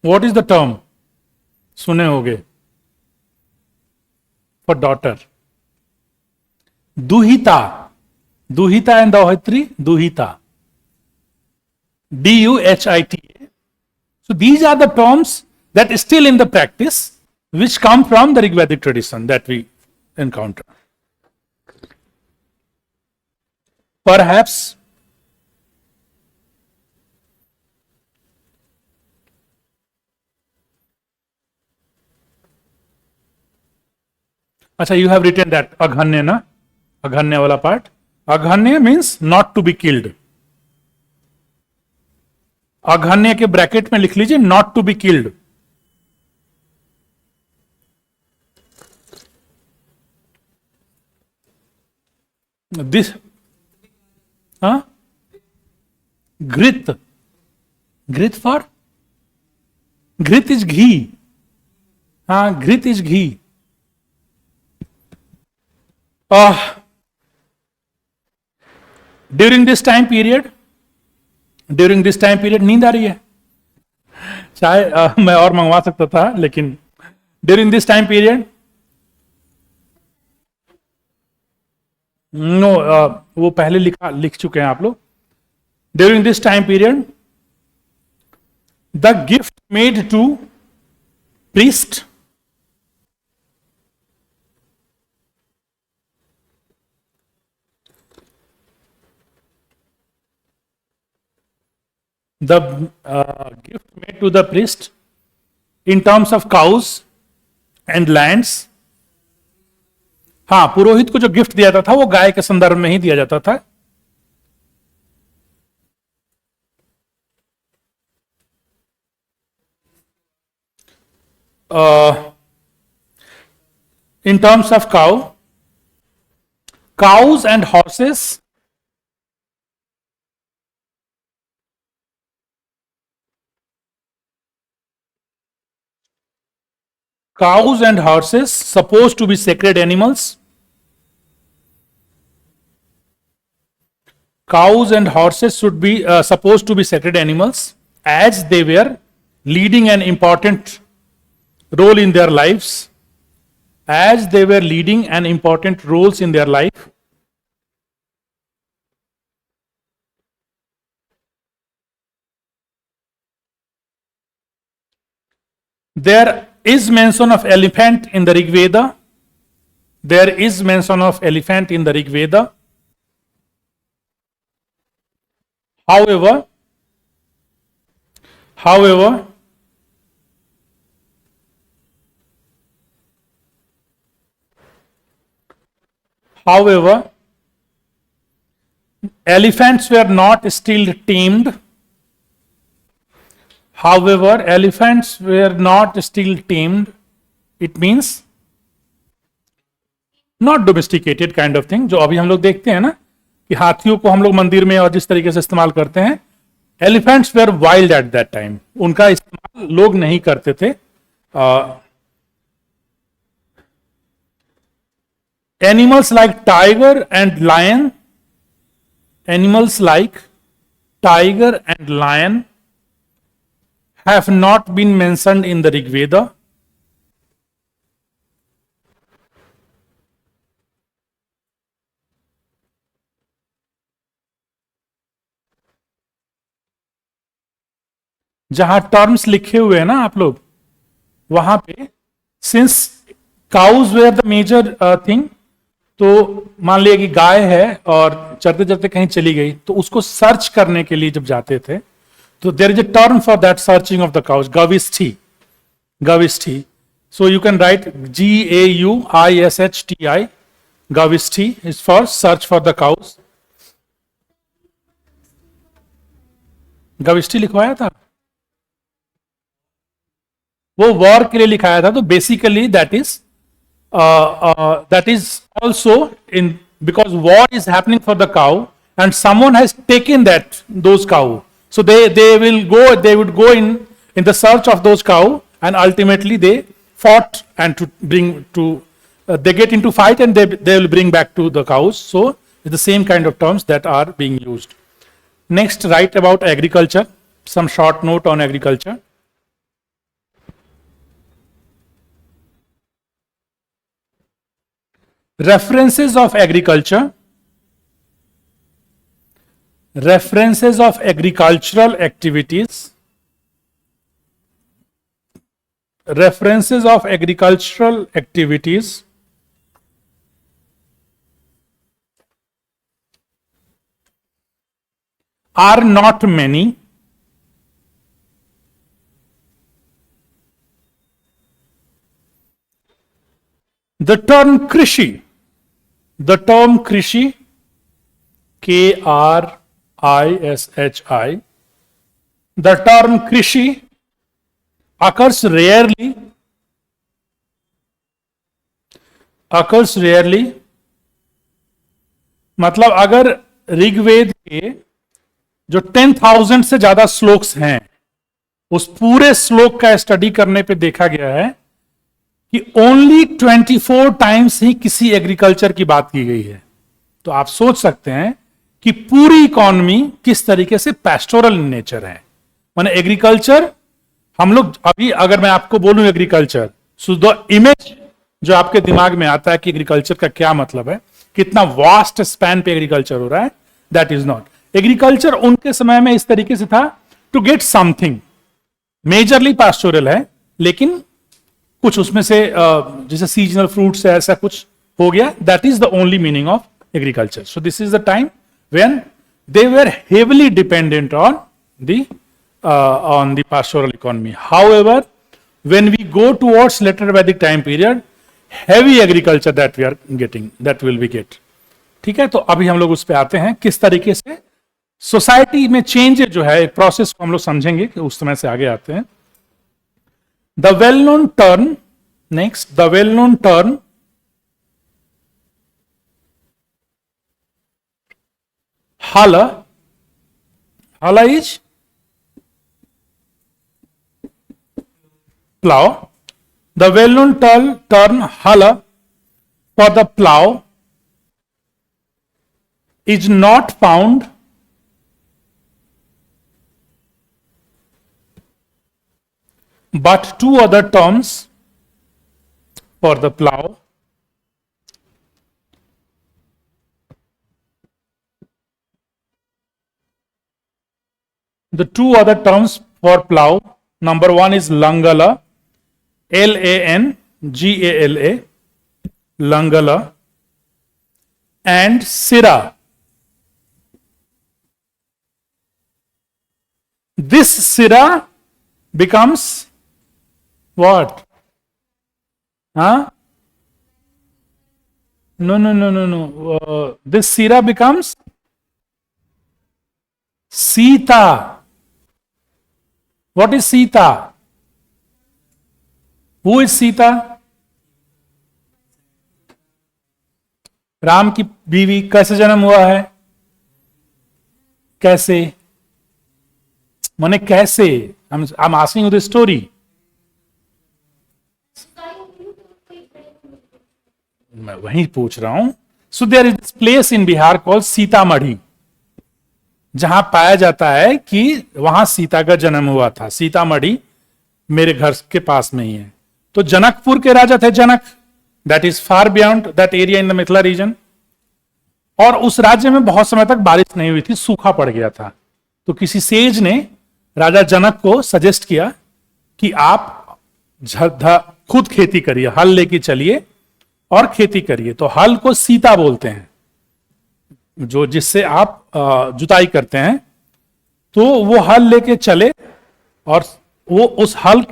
what is the term? सुने होगे, फॉर डॉटर दुहिता, दुहिता एंड दोहित्री, दुहिता, DUHITA. So these are the terms that is still in the practice, which come from the Rigvedic tradition that we encounter. Perhaps अच्छा, you have written that aghanya na, aghanya वाला part. अघन्य means not to be killed. अघन्य के bracket में लिख लीजिए not to be killed. This, हाँ, घृत, घृत for, घृत इज घी, हाँ, घृत is ghee. During this time period, during this time period नींद आ रही है, चाहे मैं और मंगवा सकता था, लेकिन during this time period, no, वो पहले लिख चुके हैं आप लोग. During this time period the gift made to priest, the gift made to the priest in terms of cows and lands. हाँ, पुरोहित को जो गिफ्ट दिया जाता था वो गाय के संदर्भ में ही दिया जाता था. In terms of cows and horses, cows and horses supposed to be sacred animals. Cows and horses should be supposed to be sacred animals, as they were leading an important role in their lives. As they were leading an important roles in their life. There is mention of elephant in the Rig Veda. There is mention of elephant in the Rig Veda. However, elephants were not still tamed. However, elephants were not still tamed it means not domesticated kind of thing, जो अभी हम लोग देखते हैं ना कि हाथियों को हम लोग मंदिर में और जिस तरीके से इस्तेमाल करते हैं, elephants were wild at that time, उनका इस्तेमाल लोग नहीं करते थे. Animals like tiger and lion, animals like tiger and lion have not been mentioned in the Rig Veda. जहां टर्म्स लिखे हुए हैं ना आप लोग, वहां पे since cows were the major thing, तो मान लिया कि गाय है और चरते चरते कहीं चली गई, तो उसको सर्च करने के लिए जब जाते थे, तो there is a term for that searching of the cows, गविष्ठी. गविष्ठी. So you can write GAUISHTI. गविष्ठी is for search for the cows. गविष्ठी लिखवाया था, वो वॉर के लिए लिखाया था. तो basically that is also in, because war is happening for the cow and someone has taken those cow, so they would go in the search of those cow, and ultimately they fought and they get into fight and they will bring back to the cows. So it's the same kind of terms that are being used. Next, write about agriculture, some short note on agriculture. References of agriculture, references of agricultural activities, references of agricultural activities are not many. The term Krishi, KRISHI, the term Krishi occurs rarely, मतलब अगर ऋग्वेद के जो 10,000 से ज्यादा श्लोक्स हैं, उस पूरे श्लोक का स्टडी करने पे देखा गया है कि ओनली 24 टाइम्स ही किसी एग्रीकल्चर की बात की गई है. तो आप सोच सकते हैं कि पूरी इकोनॉमी किस तरीके से पैस्टोरल नेचर है. माने एग्रीकल्चर, हम लोग अभी अगर मैं आपको बोलूं एग्रीकल्चर, सो द इमेज जो आपके दिमाग में आता है कि एग्रीकल्चर का क्या मतलब है, कितना वास्ट स्पैन पे एग्रीकल्चर हो रहा है, दैट इज नॉट. एग्रीकल्चर उनके समय में इस तरीके से था to get something, majorly pastoral है, लेकिन कुछ उसमें से जैसे सीजनल फ्रूट्स है, ऐसा कुछ हो गया. That is the only meaning of agriculture. So this is the time when they were heavily dependent on the pastoral economy. However, when we go towards later Vedic time period, heavy agriculture that we are getting, that will be get. ठीक है, तो अभी हम लोग उस पर आते हैं किस तरीके से सोसाइटी में चेंज जो है, एक प्रोसेस को हम लोग समझेंगे कि उस समय से आगे आते हैं. The well-known term, next, the well-known term hala. Hala is plow. The well-known term hala for the plow is not found but two other terms for the plow. The two other terms for plow, number one is Langala, Langala, Langala, and Sira. This Sira becomes what? Huh? No. This Sira becomes Sita. What is Sita? Who is Sita? Ram की बीवी कैसे जन्म हुआ है? कैसे माने कैसे? I am asking you the story. मैं वही पूछ रहा हूं। So there is place in Bihar called Sitamarhi, जहां पाया जाता है कि वहां सीता का जन्म हुआ था। सीतामढ़ी मेरे घर के पास में ही है। तो जनकपुर के राजा थे Janak, that is far beyond that area in the Mithila region. और उस राज्य में बहुत समय तक बारिश नहीं हुई थी, सूखा पड़ गया था। तो किसी सेज ने राजा जनक को सजेस्ट किया कि आप खुद खेती करिए, हल लेके चलिए और खेती करिए। तो हल को सीता बोलते हैं, जो जिससे आप जुताई करते हैं। तो वो हल लेके चले और वो उस हल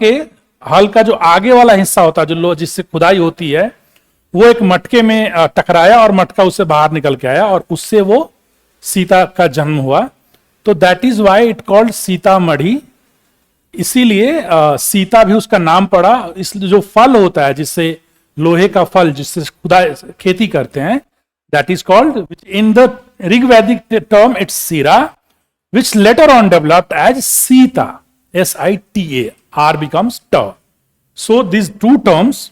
का जो आगे वाला हिस्सा होता है, जो जिससे खुदाई होती है, वो एक मटके में टकराया और मटका उससे बाहर निकल के आया और उससे वो सीता का जन्म हुआ। तो that is why it called Sitamarhi. इसीलिए सीता भी उसका नाम पड़ा। इसलिए जो फल होता है, जिससे लोहे का फल, जिससे खुदाई खेती करते हैं, that is called in the Rigvedic term it's सीरा, which later on developed as Sita, S-I-T-A, R becomes T. So these two terms,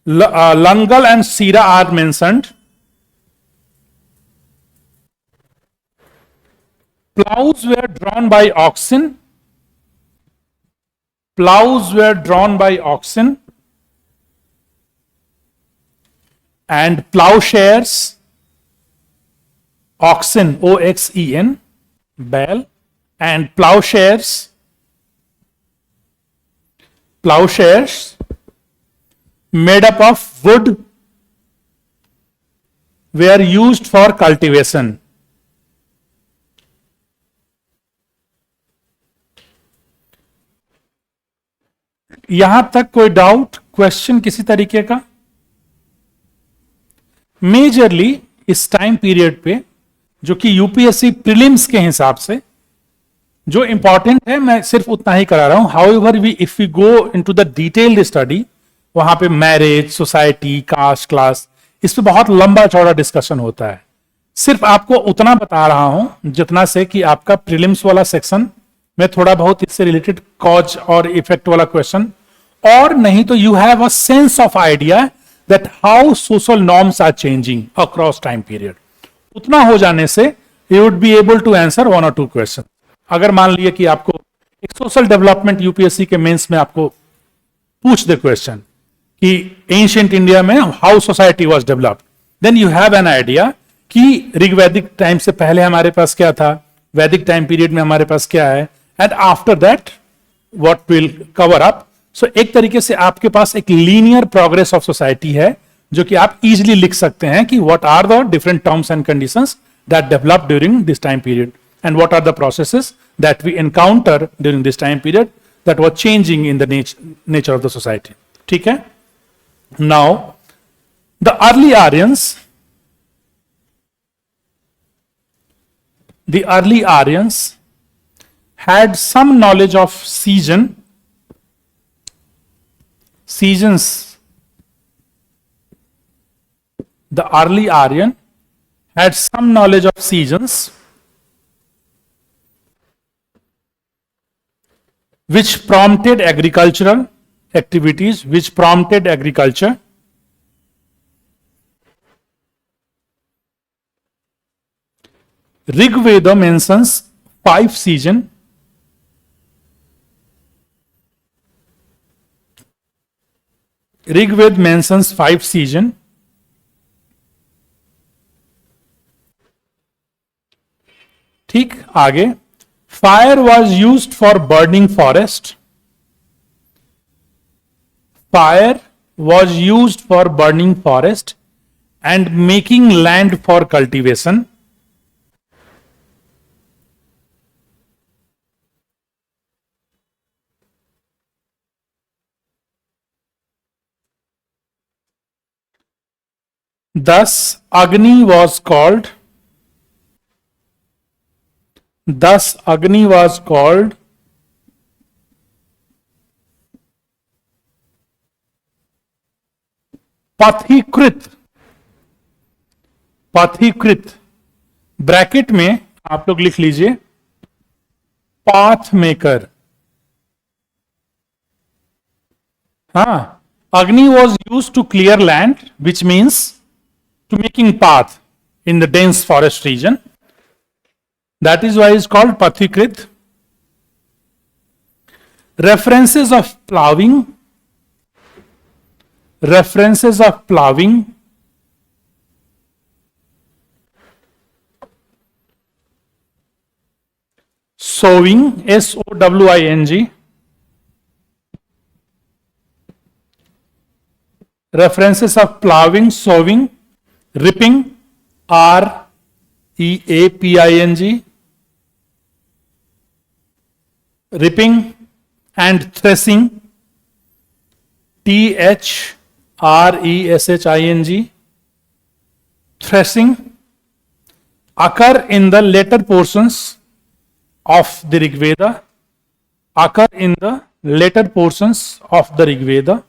Langal and Sira are mentioned. Plows were drawn by oxen. Plows were drawn by oxen. And plowshares, oxen, O-X-E-N, बैल, and plowshares made up of wood were used for cultivation. यहां तक कोई doubt, question किसी तरीके का? Majorly इस time period पे, जो कि यूपीएससी प्रीलिम्स के हिसाब से जो इंपॉर्टेंट है, मैं सिर्फ उतना ही करा रहा हूं। However we if we go into the detailed study, वहां पे मैरिज, सोसाइटी, कास्ट, क्लास, इस पे बहुत लंबा चौड़ा डिस्कशन होता है। सिर्फ आपको उतना बता रहा हूं जितना से कि आपका प्रीलिम्स वाला सेक्शन में थोड़ा बहुत इससे रिलेटेड कॉज और इफेक्ट वाला क्वेश्चन, और नहीं तो you have a sense of idea that how social norms are changing across time period. उतना हो जाने से you would be able to answer one or two questions. अगर मान लिया कि आपको एक सोशल डेवलपमेंट यूपीएससी के मेंस में आपको पूछ दे क्वेश्चन कि एंशिएंट इंडिया में how society was developed, then you have an idea कि ऋग्वैदिक टाइम से पहले हमारे पास क्या था, वैदिक टाइम पीरियड में हमारे पास क्या है, and after that what will cover up. So एक तरीके से आपके पास एक लीनियर प्रोग्रेस ऑफ सोसाइटी है, जो कि आप इजीली लिख सकते हैं कि what are the different terms and conditions that develop during this time period and what are the processes that we encounter during this time period that was changing in the nature of the society. ठीक है। Now the early Aryans had some knowledge of seasons. The early Aryan had some knowledge of seasons, which prompted agricultural activities, which prompted agriculture. Rig Veda mentions 5 seasons. Rigveda mentions 5 seasons. ठीक, आगे fire was used for burning forest. Fire was used for burning forest and making land for cultivation. Thus Agni was called पथिकृत, पथिकृत bracket में आप लोग लिख लीजिए path maker. हाँ, Agni was use to clear land which means to making path in the dense forest region. That is why it's called Pathikrit. References of ploughing. References of ploughing. Sowing, S-O-W-I-N-G. References of ploughing, sowing, reaping, R-E-A-P-I-N-G, reaping and threshing, T-H-R-E-S-H-I-N-G, threshing occur in the later portions of the Rig Veda, occur in the later portions of the Rig Veda,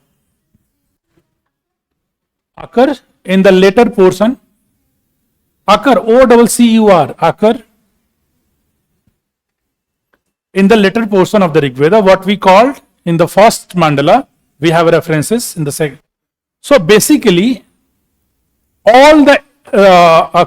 occur in the later portion, occur, O-C-C-U-R, occur in the later portion of the Rig Veda, what we called in the first mandala, we have references in the second. So basically, all the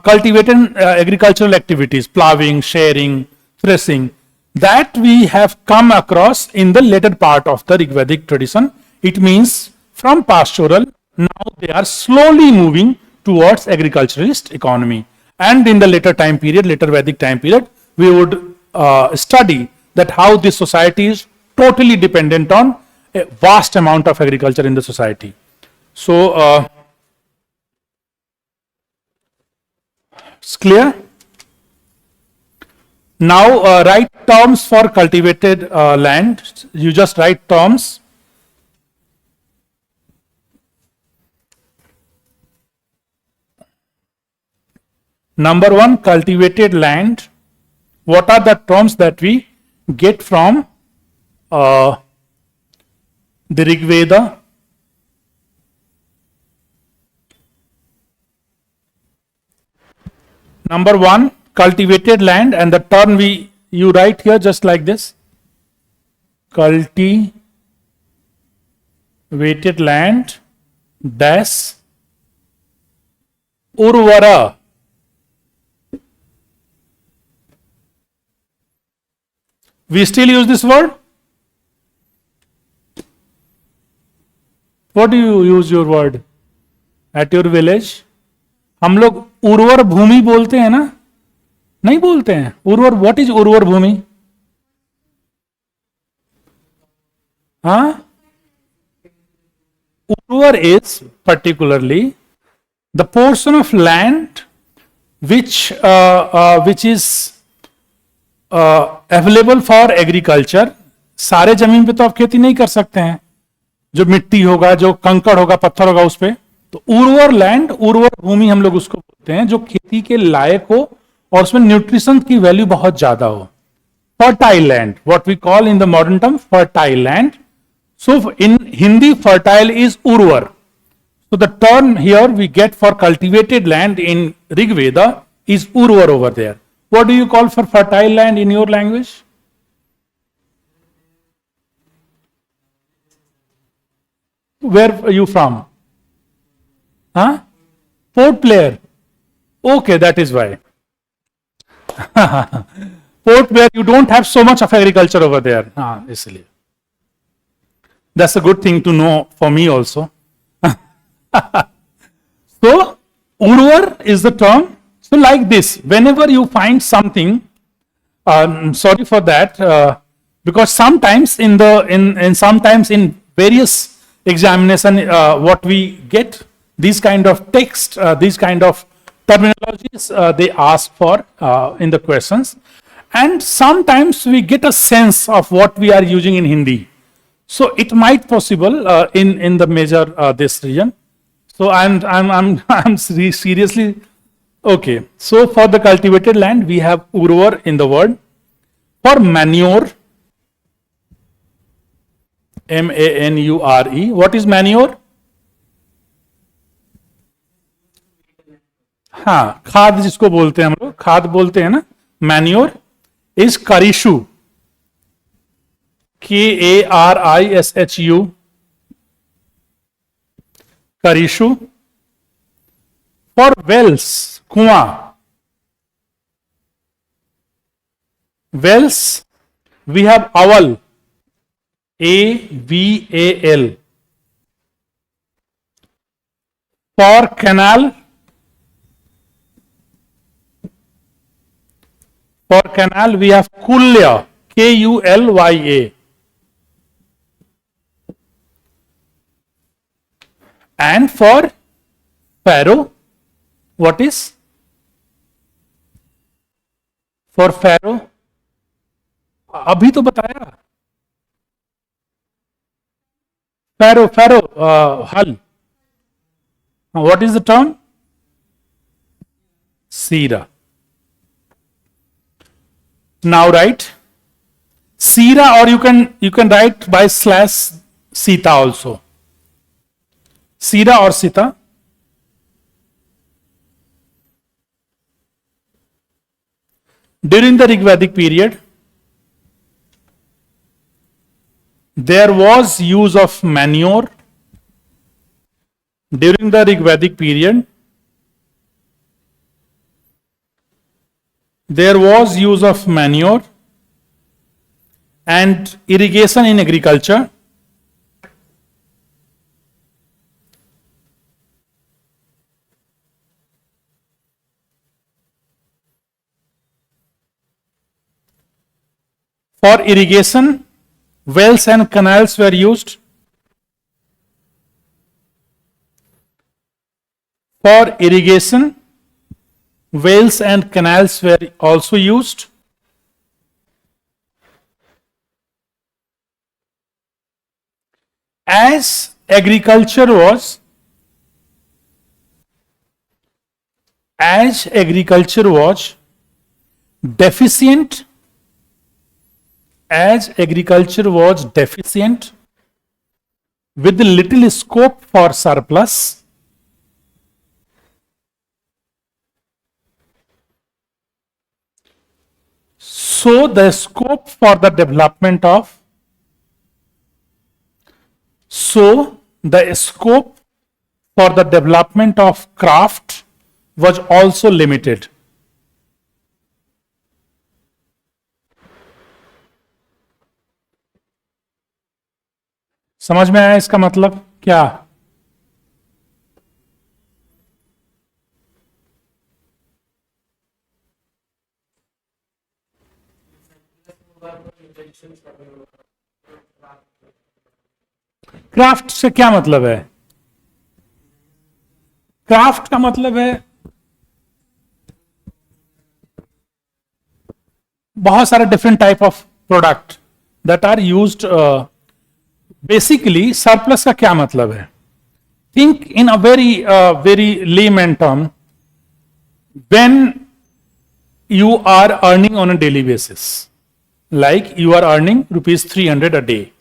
cultivated agricultural activities, ploughing, sharing, threshing, that we have come across in the later part of the Rigvedic tradition. It means from pastoral, now they are slowly moving towards agriculturalist economy. And in the later time period, later Vedic time period, we would study that how this society is totally dependent on a vast amount of agriculture in the society. So, it's clear? Now, write terms for cultivated land. You just write terms. Number one, cultivated land. What are the terms that we get from the Rig Veda? Number one, cultivated land, and the term you write here just like this. Cultivated land dash urvara. We still use this word? What do you use your word at your village? हम लोग उर्वर भूमि बोलते हैं ना? नहीं बोलते हैं उर्वर. व्हाट इज उर्वर भूमि? हाँ, उर्वर is particularly the portion of land which is available for agriculture. सारे जमीन पे तो आप खेती नहीं कर सकते हैं, जो मिट्टी होगा, जो कंकड़ होगा, पत्थर होगा उस पे. तो उर्वर लैंड, उर्वर भूमि हम लोग उसको बोलते हैं जो खेती के लायक हो और उसमें न्यूट्रिशन की वैल्यू बहुत ज्यादा हो. Fertile land, what we call in the modern term fertile land. So in Hindi fertile is उर्वर. So the term here we get for cultivated land in Rig Veda is उर्वर over there. What do you call for fertile land in your language? Where are you from? Huh? Port Blair. Okay, that is why. Port Blair, you don't have so much of agriculture over there. Isliye. That's a good thing to know for me also. So, Urvar is the term. So like this, whenever you find something, sorry for that, because sometimes sometimes in various examination, what we get, these kind of text, these kind of terminologies, they ask for in the questions, and sometimes we get a sense of what we are using in Hindi. So it might possible in the major this region. So I'm seriously. Okay, so for the cultivated land, we have urvar in the word. For manure, M-A-N-U-R-E, what is manure? हाँ, खाद जिसको बोलते हैं हम लोग, खाद बोलते हैं ना, मैन्योर इज करिशु, KARISHU, करिशु. फॉर वेल्स, कुआं, वेल्स वी हैव अवल, AVAL. For canal, we have kulya, KULYA. And for farrow, what is? For farrow, अभी तो बताया, farrow, हल. What is the term? Sira. Now write Sira, or you can write by slash Sita also. Sira or Sita. During the Rigvedic period, there was use of manure. During the Rigvedic period, there was use of manure and irrigation in agriculture. For irrigation, wells and canals were used. For irrigation, wells and canals were also used. As agriculture was deficient, with little scope for surplus, so the scope for the development of craft was also limited. समझ में आया इसका मतलब क्या? Craft से क्या मतलब है? क्राफ्ट का मतलब है बहुत सारे different type of product that are used. Basically surplus का क्या मतलब है? Think in a very layman term, when you are earning on a daily basis, like you are earning ₹300 a day.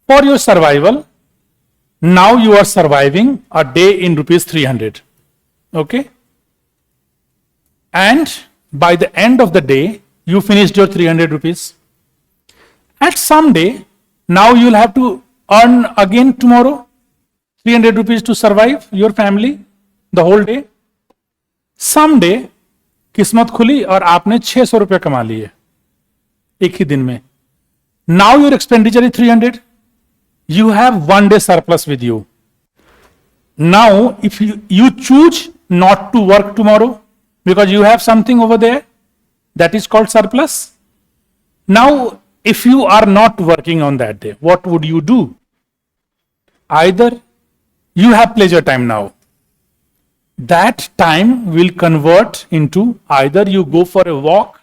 For your survival, now you are surviving a day in ₹300. Okay? And by the end of the day, you finished your ₹300. At some day, now you will have to earn again tomorrow ₹300 to survive your family the whole day. Someday, किस्मत खुली और आपने ₹600 कमा लिए एक ही दिन में. Now your expenditure is 300. You have 1 day surplus with you. Now, if you choose not to work tomorrow because you have something over there, that is called surplus. Now, if you are not working on that day, what would you do? Either you have pleasure time now. That time will convert into either you go for a walk,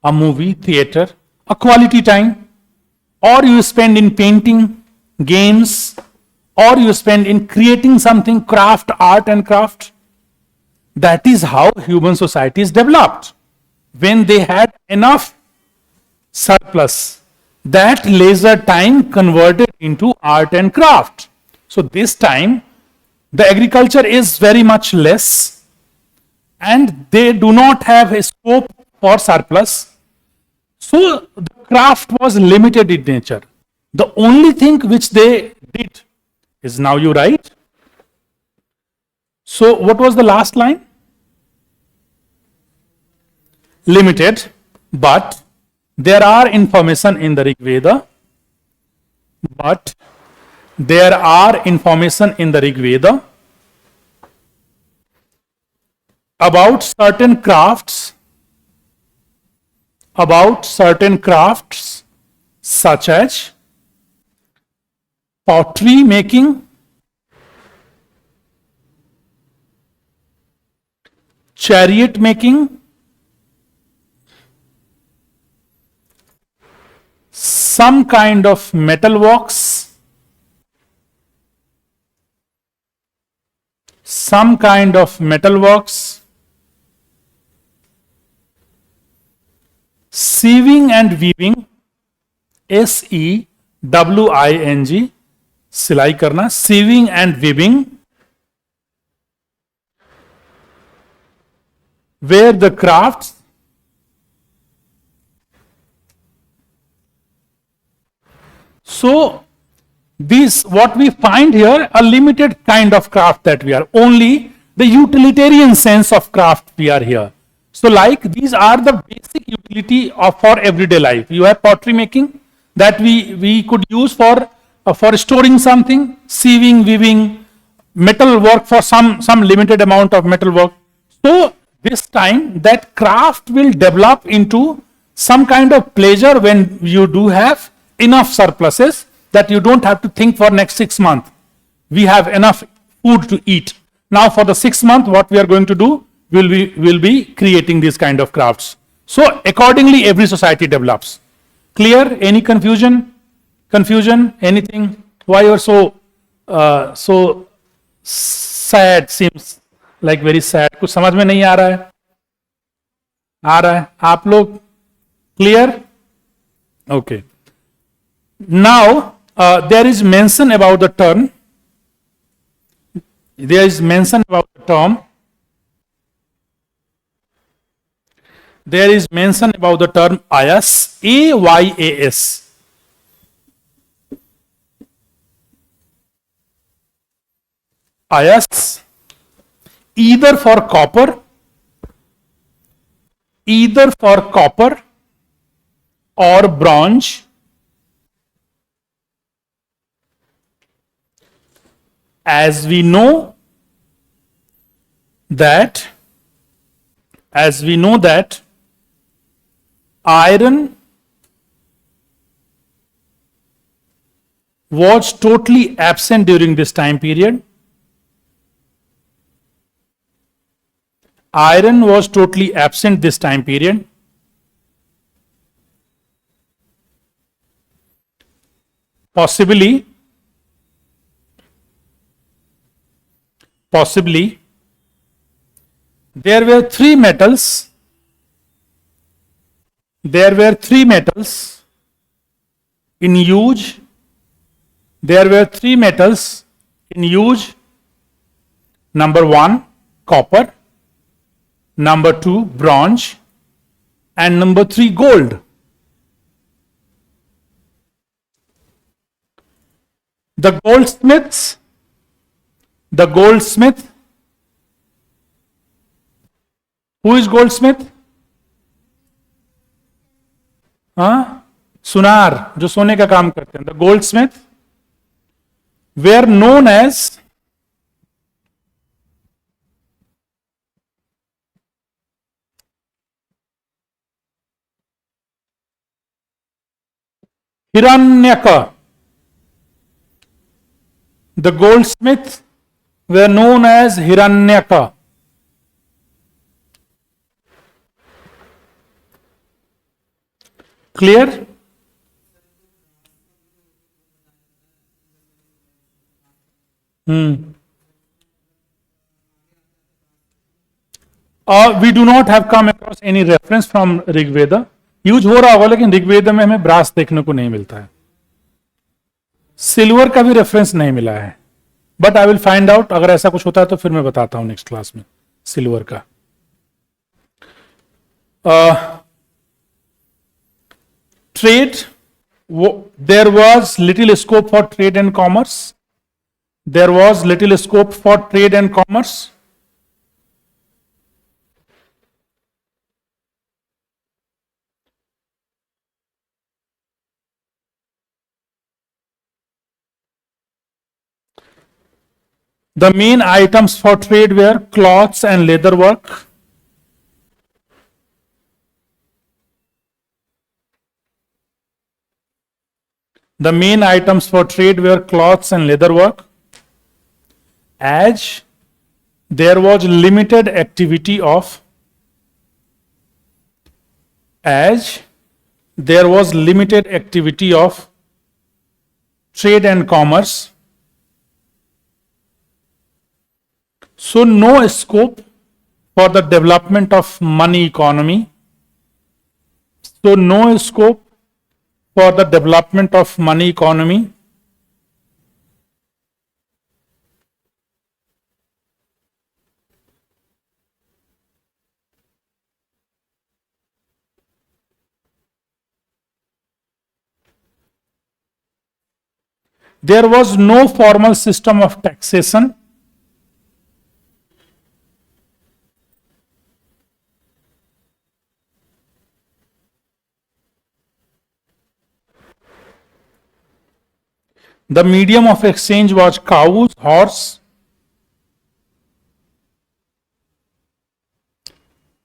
a movie, theater, a quality time, or you spend in painting, games, or you spend in creating something, craft, art and craft. That is how human society is developed. When they had enough surplus, that leisure time converted into art and craft. So this time, the agriculture is very much less, and they do not have a scope for surplus. So the craft was limited in nature. The only thing which they did is, now you write. So what was the last line? Limited, but there are information in the Rig Veda. But there are information in the Rig Veda about certain crafts, such as pottery making, chariot making, some kind of metal works, sieving and weaving, SEWING, सिलाई करना, sieving and weaving, where the crafts so this, what we find here, a limited kind of craft that we are, only the utilitarian sense of craft we are here. So like these are the basic utility of for everyday life. You have pottery making that we could use for storing something, sieving, weaving, metal work for some limited amount of metal work. So this time that craft will develop into some kind of pleasure when you do have enough surpluses that you don't have to think for next 6 months. We have enough food to eat. Now for the 6 months, what we are going to do, we'll be creating these kind of crafts. So accordingly, every society develops. Clear? Any confusion? Anything? Why you are so sad? Seems like very sad. कुछ समझ में नहीं आ रहा है? आप लोग clear? Okay. Now there is mention about the term. There is mention about the term. There is mention about the term ayas, AYAS. Ayas, either for copper or bronze, as we know that iron was totally absent during this time period. Iron was totally absent this time period. Possibly there were three metals in use. Number 1, copper. Number 2, bronze. And number 3, gold. The goldsmith. Who is goldsmith? सुनार, जो सोने का काम करते हैं. The goldsmith were known as Hiranyaka. The goldsmiths were known as Hiranyaka. Clear? We do not have come across any reference from Rig Veda. Use हो रहा होगा, लेकिन ऋग्वेद में हमें ब्रास देखने को नहीं मिलता है. सिल्वर का भी रेफरेंस नहीं मिला है, but I will find out. अगर ऐसा कुछ होता है तो फिर मैं बताता हूं नेक्स्ट क्लास में सिल्वर का. Trade, there was little scope for trade and commerce. There was little scope for trade and commerce. The main items for trade were cloths and leather work. The main items for trade were cloths and leather work. As there was limited activity of trade and commerce, so no scope for the development of money economy. So no scope for the development of money economy. There was no formal system of taxation. The medium of exchange was cows, horse.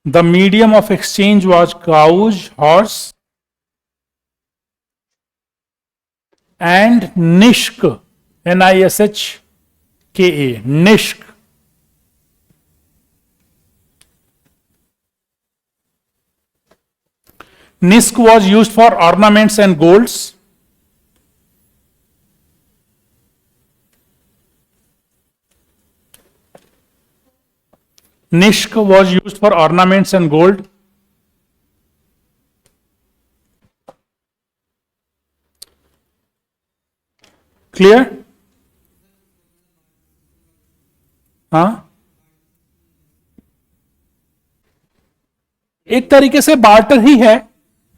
The medium of exchange was cows, horse, and nishk, Nishka, nishk. Nishk was used for ornaments and golds. Nishk was used for ornaments and gold. Clear? हाँ, एक तरीके से barter ही है.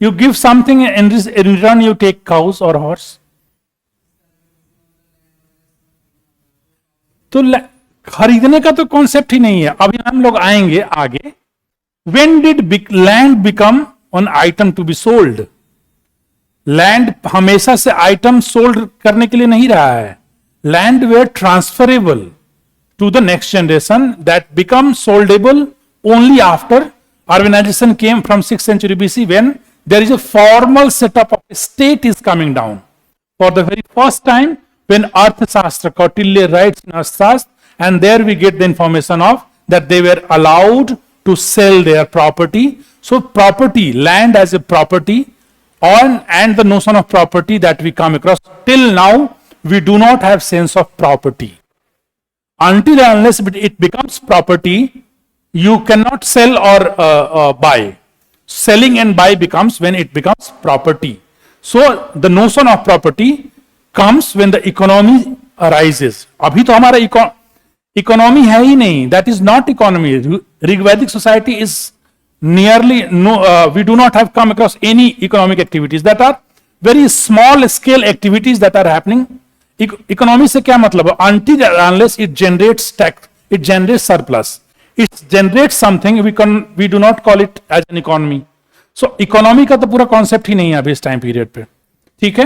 You give something in return you take cows और horse. तो खरीदने का तो कॉन्सेप्ट ही नहीं है. अभी हम लोग आएंगे आगे. When did land become on item to be sold? Land हमेशा से आइटम सोल्ड करने के लिए नहीं रहा है. Land were transferable to the next generation that become soldable only after urbanization came from 6th century BC, when there is a formal setup of a state is coming down. For the very first time, when Arthashastra, Kautilya writes in Arthashastra, and there we get the information of that they were allowed to sell their property. So property, land as a property, and the notion of property that we come across, till now we do not have sense of property. Until and unless it becomes property, you cannot sell or buy. Selling and buy becomes when it becomes property. So the notion of property comes when the economy arises. अभी तो हमारा economy है ही नहीं. That is not economy. Rigvedic society is nearly no. We do not have come across any economic activities. That are very small scale activities that are happening. Economy से क्या मतलब है? Until unless it generates tax, it generates surplus. It generates something, we do not call it as an economy. So economy का तो पूरा concept ही नहीं है अभी इस टाइम पीरियड पे. ठीक है.